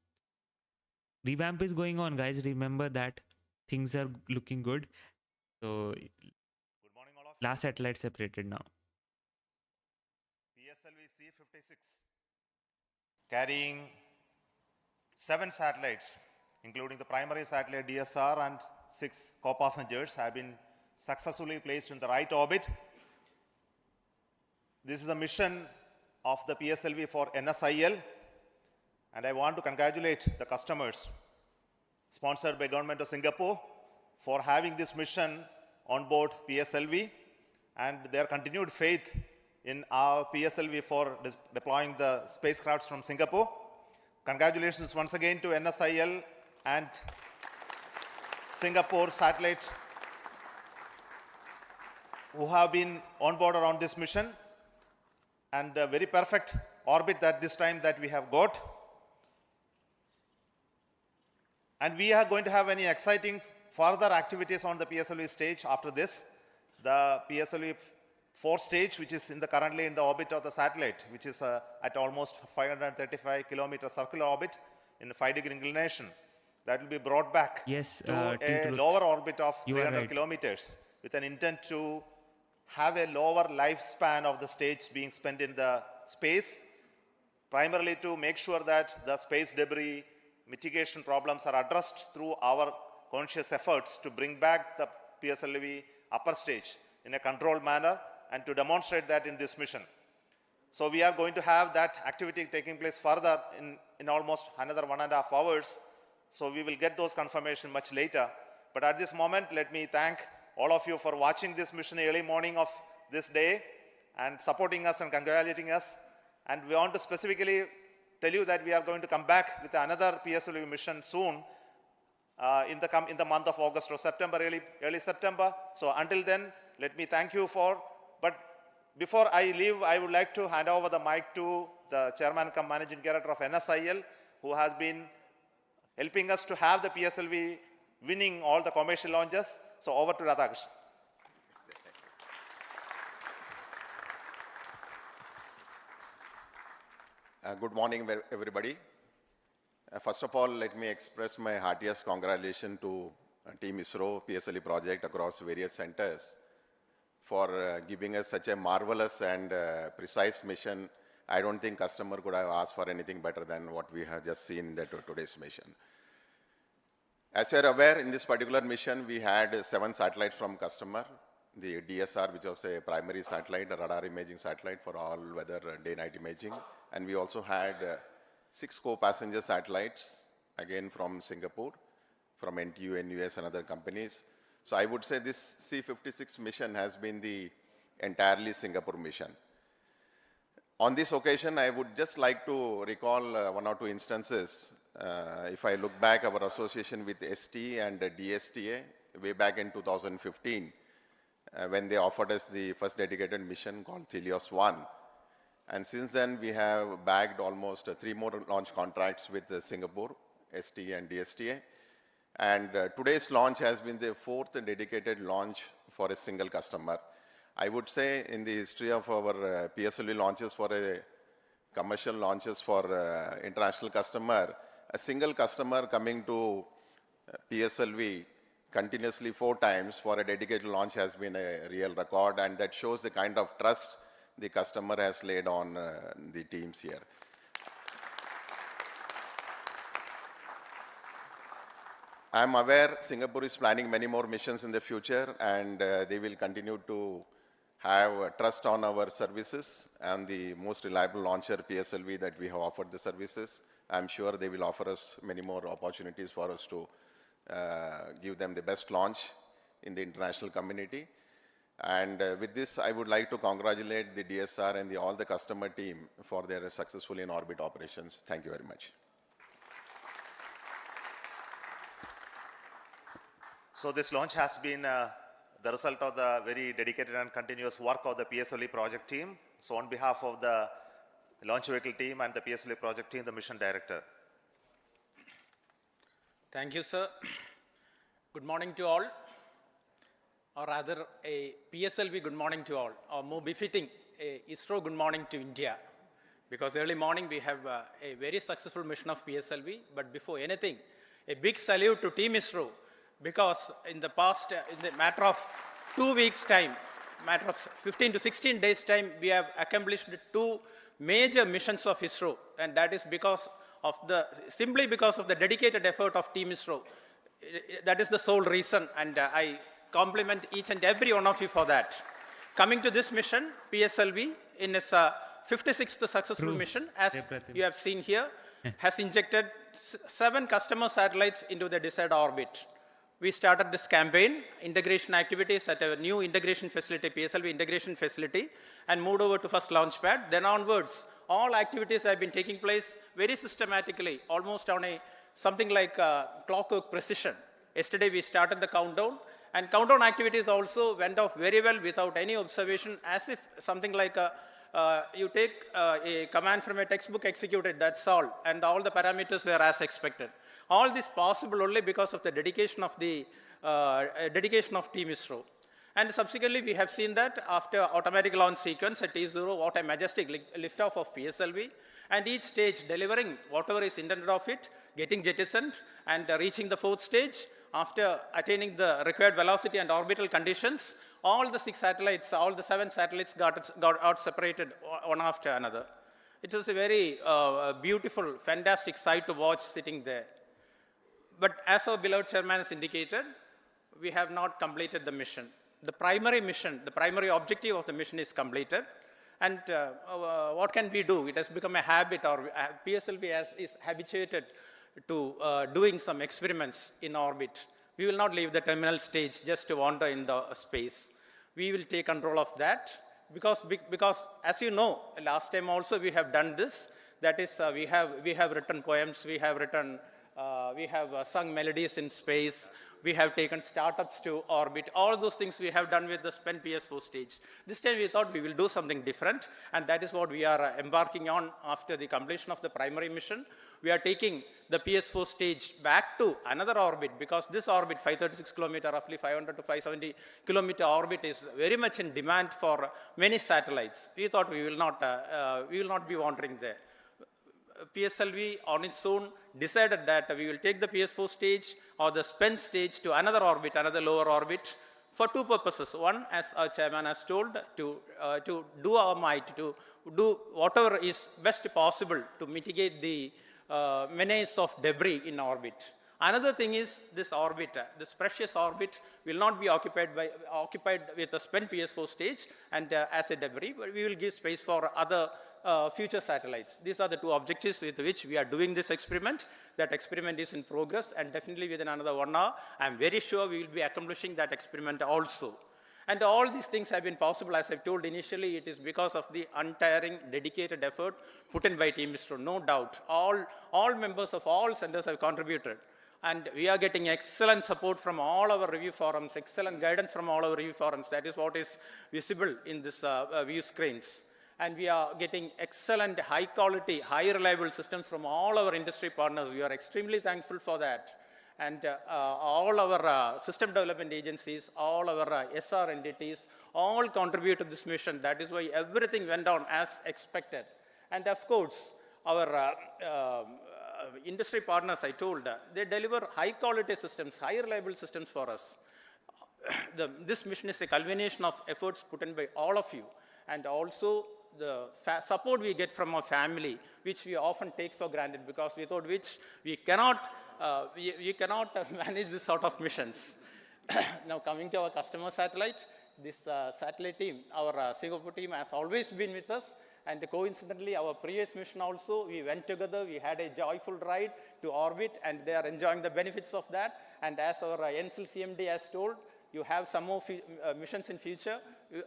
revamp is going on, guys. Remember that things are looking good. So, good morning, all of you. Last satellite separated now. PSLV C-56 carrying 7 satellites, including the primary satellite DS-SAR and 6 co-passengers, have been successfully placed in the right orbit. This is a mission of the PSLV for NSIL, and I want to congratulate the customers sponsored by Government of Singapore for having this mission on board PSLV and their continued faith in our PSLV for deploying the spacecrafts from Singapore. Congratulations once again to NSIL and Singapore satellite who have been on board around this mission, and a very perfect orbit that this time that we have got. And we are going to have any exciting further activities on the PSLV stage after this. The PSLV 4 stage, which is currently in the orbit of the satellite, which is at almost 535 kilometer circular orbit in a 5-degree inclination, that will be brought back to a lower orbit of 300 kilometers with an intent to have a lower lifespan of the stage being spent in the space, primarily to make sure that the space debris mitigation problems are addressed through our conscious efforts to bring back the PSLV upper stage in a controlled manner and to demonstrate that in this mission. So we are going to have that activity taking place further in almost another 1.5 hours. So we will get those confirmation much later. But at this moment, let me thank all of you for watching this mission early morning of this day and supporting us and congratulating us. And we want to specifically tell you that we are going to come back with another PSLV mission soon in the month of August or September, early September. So until then, let me thank you but before I leave, I would like to hand over the mic to the Chairman cum Managing Director of NSIL, who has been helping us to have the PSLV winning all the commercial launches. So over to Radhakrishnan. Good morning, everybody. First of all, let me express my heartiest congratulations to Team ISRO PSLV project across various centers for giving us such a marvelous and precise mission. I don't think customer could have asked for anything better than what we have just seen in today's mission. As you are aware, in this particular mission, we had 7 satellites from customer. The DS-SAR, which was a primary satellite, a radar imaging satellite for all weather day-night imaging. And we also had 6 co-passenger satellites, again from Singapore, from NTU, NUS, and other companies. So I would say this C-56 mission has been the entirely Singapore mission. On this occasion, I would just like to recall 1 or 2 instances. If I look back, our association with ST and DSTA way back in 2015, when they offered us the first dedicated mission called Helios-1. And since then, we have bagged almost 3 more launch contracts with Singapore, ST and DSTA. And today's launch has been the 4th dedicated launch for a single customer. I would say in the history of our PSLV launches for a commercial launches for international customer, a single customer coming to PSLV continuously 4 times for a dedicated launch has been a real record, and that shows the kind of trust the customer has laid on the teams here. I'm aware Singapore is planning many more missions in the future, and they will continue to have trust on our services and the most reliable launcher PSLV that we have offered the services. I'm sure they will offer us many more opportunities for us to give them the best launch in the international community. And with this, I would like to congratulate the DSR and all the customer team for their successful in-orbit operations. Thank you very much. So this launch has been the result of the very dedicated and continuous work of the PSLV project team. So on behalf of the launch vehicle team and the PSLV project team, the mission director. Thank you, sir. Good morning to all, or rather a PSLV good morning to all, or more befitting, a ISRO good morning to India. Because early morning we have a very successful mission of PSLV, but before anything, a big salute to Team ISRO, because in the past, in the matter of 2 weeks' time, matter of 15 to 16 days' time, we have accomplished 2 major missions of ISRO, and that is because of simply because of the dedicated effort of Team ISRO. That is the sole reason, and I compliment each and every one of you for that. Coming to this mission, PSLV, in its 56th successful mission, as you have seen here, has injected 7 customer satellites into the desired orbit. We started this campaign, integration activities at a new integration facility, PSLV integration facility, and moved over to first launch pad. Then onwards, all activities have been taking place very systematically, almost on something like clockwork precision. Yesterday we started the countdown, and countdown activities also went off very well without any observation, as if something like you take a command from a textbook executed, that's all, and all the parameters were as expected. All this possible only because of the dedication of Team ISRO. And subsequently, we have seen that after automatic launch sequence at T0, what a majestic liftoff of PSLV, and each stage delivering whatever is intended of it, getting jettisoned, and reaching the 4th stage. After attaining the required velocity and orbital conditions, all the 6 satellites, all the 7 satellites got out separated one after another. It was a very beautiful, fantastic sight to watch sitting there. But as our beloved chairman has indicated, we have not completed the mission. The primary mission, the primary objective of the mission is completed. And what can we do? It has become a habit, or PSLV is habituated to doing some experiments in orbit. We will not leave the terminal stage just to wander in the space. We will take control of that because as you know, last time also we have done this. That is, we have written poems, we have sung melodies in space, We have taken startups to orbit. All those things we have done with the spent PS4 stage. This time we thought we will do something different, and that is what we are embarking on after the completion of the primary mission. We are taking the PS4 stage back to another orbit, because this orbit, 536 kilometer, roughly 500 to 570 kilometer orbit, is very much in demand for many satellites. We thought we will not be wandering there. PSLV on its own decided that we will take the PS4 stage or the spent stage to another orbit, another lower orbit, for two purposes. One, as our chairman has told, to do our might, to do whatever is best possible to mitigate the menace of debris in orbit. Another thing is this orbit, this precious orbit will not be occupied with a spent PS4 stage and as a debris, but we will give space for other future satellites. These are the two objectives with which we are doing this experiment. That experiment is in progress, and definitely within another 1 hour, I am very sure we will be accomplishing that experiment also. And all these things have been possible, as I've told initially, it is because of the untiring, dedicated effort put in by Team ISRO, no doubt. All members of all centers have contributed. And we are getting excellent support from all our review forums, excellent guidance from all our review forums. That is what is visible in this view screens. And we are getting excellent, high quality, high reliable systems from all our industry partners. We are extremely thankful for that. And all our system development agencies, all our SR entities, all contribute to this mission. That is why everything went on as expected. And of course, our industry partners, I told, they deliver high quality systems, high reliable systems for us. This mission is a culmination of efforts put in by all of you, and also the support we get from our family, which we often take for granted, because without which we cannot manage this sort of missions. Now coming to our customer satellite, this satellite team, our Singapore team, has always been with us. And coincidentally, our previous mission also, we went together, we had a joyful ride to orbit, and they are enjoying the benefits of that. And as our NCL CMD has told, you have some more missions in future.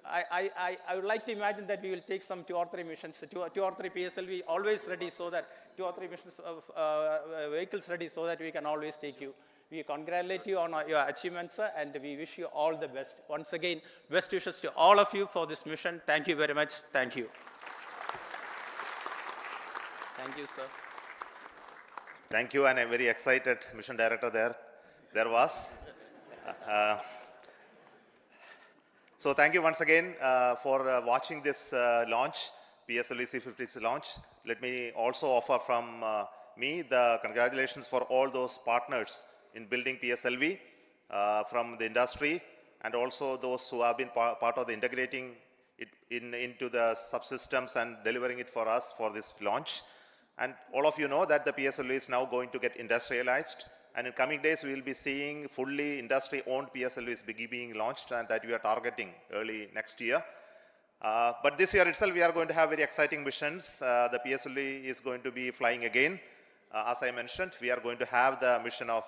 I would like to imagine that we will take some 2 or 3 missions, 2 or 3 PSLV always ready, so that 2 or 3 missions of vehicles ready, so that we can always take you. We congratulate you on your achievements, and we wish you all the best. Once again, best wishes to all of you for this mission. Thank you very much. Thank you. Thank you, sir. Thank you, and I'm very excited, Mission Director there was. So thank you once again for watching this launch, PSLV C-56 launch. Let me also offer from me the congratulations for all those partners in building PSLV from the industry, and also those who have been part of the integrating it into the subsystems and delivering it for us for this launch. And all of you know that the PSLV is now going to get industrialized, and in coming days we will be seeing fully industry-owned PSLVs being launched, and that we are targeting early next year. But this year itself we are going to have very exciting missions. The PSLV is going to be flying again. As I mentioned, we are going to have the mission of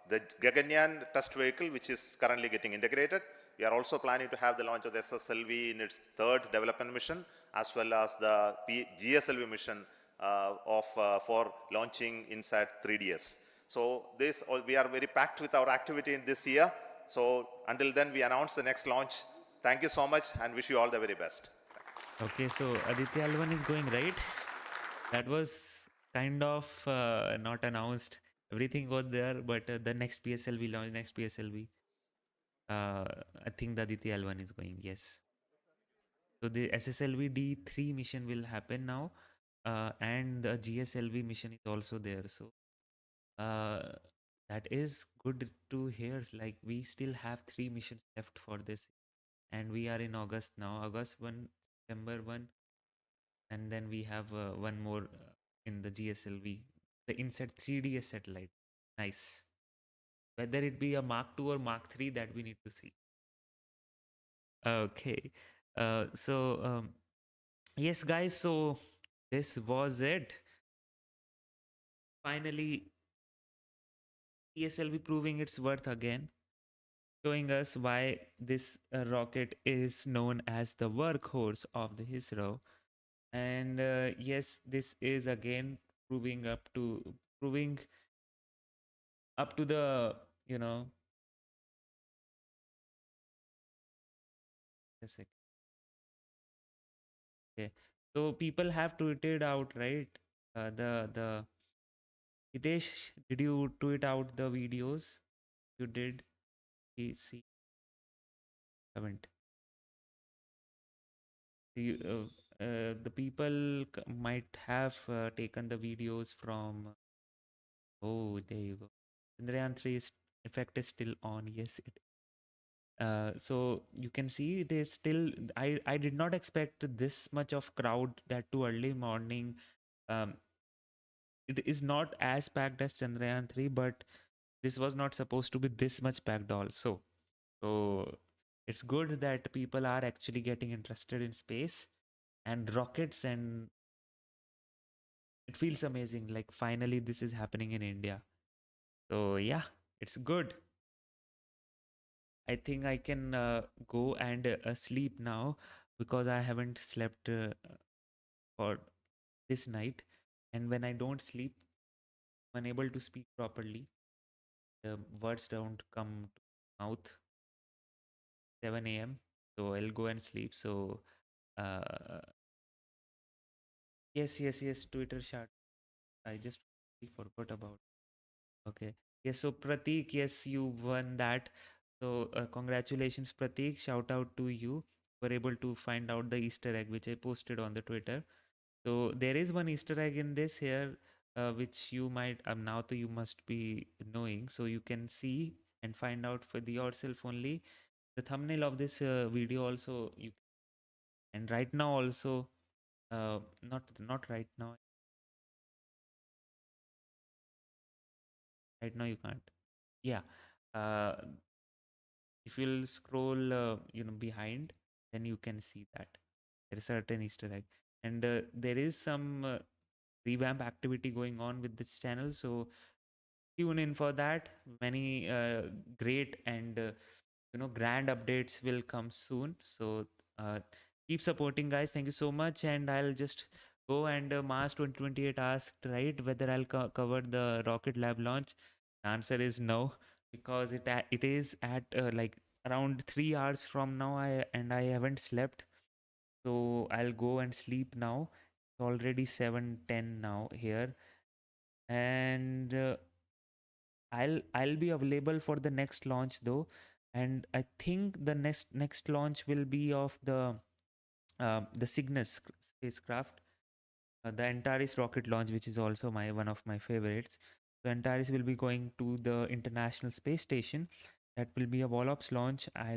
the Gaganyaan test vehicle, which is currently getting integrated. We are also planning to have the launch of the SSLV in its 3rd development mission, as well as the GSLV mission for launching inside 3DS. So we are very packed with our activity in this year. So until then, we announce the next launch. Thank you so much, and wish you all the very best. Okay, so Aditya L1 is going, right? That was kind of not announced. Everything was there, but the next PSLV launch, next PSLV, I think the Aditya L1 is going, yes. So the SSLV D3 mission will happen now, and the GSLV mission is also there. So that is good to hear. Like, we still have 3 missions left for this, and we are in August now. August 1, September 1, and then we have one more in the GSLV, the INSAT 3DS satellite. Nice. Whether it be a Mark II or Mark III, that we need to see. Okay. Yes, guys, so this was it. Finally, PSLV proving its worth again, showing us why this rocket is known as the workhorse of the ISRO. And yes, this is again proving up to the a sec. Okay. So people have tweeted out, right? The Hitesh, did you tweet out the videos? You did. See, haven't. The people might have taken the videos from. Oh, there you go. Chandrayaan 3 effect is still on. Yes, it. So you can see they still. I did not expect this much of crowd that too early morning. Um, it is not as packed as Chandrayaan 3, but this was not supposed to be this much packed also. So it's good that people are actually getting interested in space and rockets, and it feels amazing. Like finally this is happening in India. So yeah, it's good. I think I can go and sleep now because I haven't slept for this night. And when I don't sleep, I'm unable to speak properly. The words don't come to mouth. 7 a.m. So I'll go and sleep. So yes, Twitter chat. I just forgot about. Okay. Yes, so Prateek, yes, you won that. So congratulations, Prateek. Shout out to you. Were able to find out the Easter egg which I posted on the Twitter. So there is one Easter egg in this here, which you might now to you must be knowing. So you can see and find out for yourself only. The thumbnail of this video also you, and right now also not right now. Right now you can't. Yeah. Uh, if you'll scroll behind, then you can see that there is certain Easter egg, and there is some revamp activity going on with this channel, so tune in for that. Many great and grand updates will come soon, so keep supporting, guys. Thank you so much. And I'll just go, and Mars 2028 asked, right, whether I'll cover the Rocket Lab launch. The answer is no, because it is at like around 3 hours from now. I haven't slept, so I'll go and sleep now. It's already 7:10 now here, and I'll be available for the next launch though, and I think the next launch will be of the Cygnus spacecraft, the Antares rocket launch, which is also one of my favorites. So Antares will be going to the International Space Station. That will be a Wallops launch. I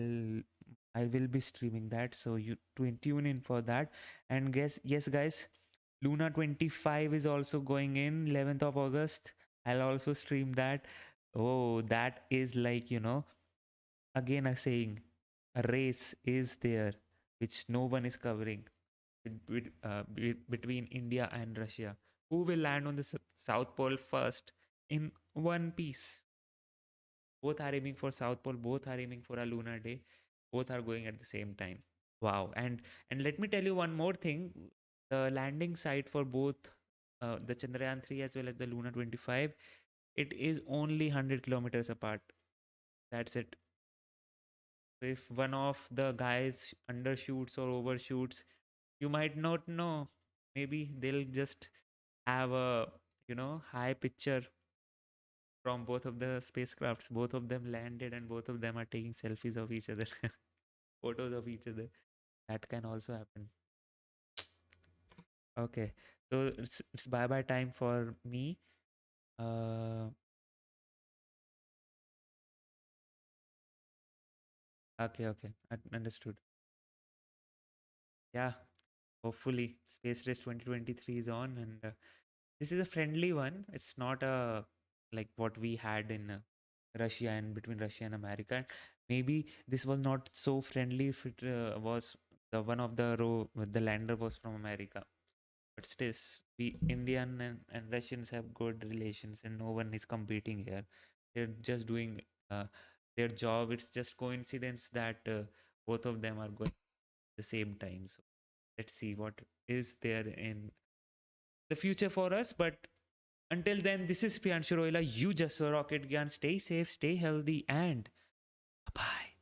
will be streaming that, so you tune in for that. And yes guys, Luna 25 is also going in 11th of August. I'll also stream that. Oh, that is like, again a saying, a race is there which no one is covering between India and Russia. Who will land on the South Pole first in one piece? Both are aiming for South Pole, both are aiming for a lunar day, both are going at the same time. Wow. And let me tell you one more thing. The landing site for both the Chandrayaan 3 as well as the Luna 25, it is only 100 kilometers apart. That's it. So if one of the guys undershoots or overshoots, you might not know. Maybe they'll just have a high picture from both of the spacecrafts. Both of them landed and both of them are taking selfies of each other, photos of each other. That can also happen. Okay, so it's bye bye time for me. Okay, understood. Yeah, hopefully Space Race 2023 is on, and this is a friendly one. It's not a like what we had in Russia and between Russia and America. Maybe this was not so friendly if it was the one of the lander was from America. But still, we Indian and Russians have good relations, and no one is competing here. They're just doing their job. It's just coincidence that both of them are going at the same time. So let's see what is there in the future for us. But until then, this is Priyanshu Roila. You just saw Rocket Gyan. Stay safe, stay healthy, and bye.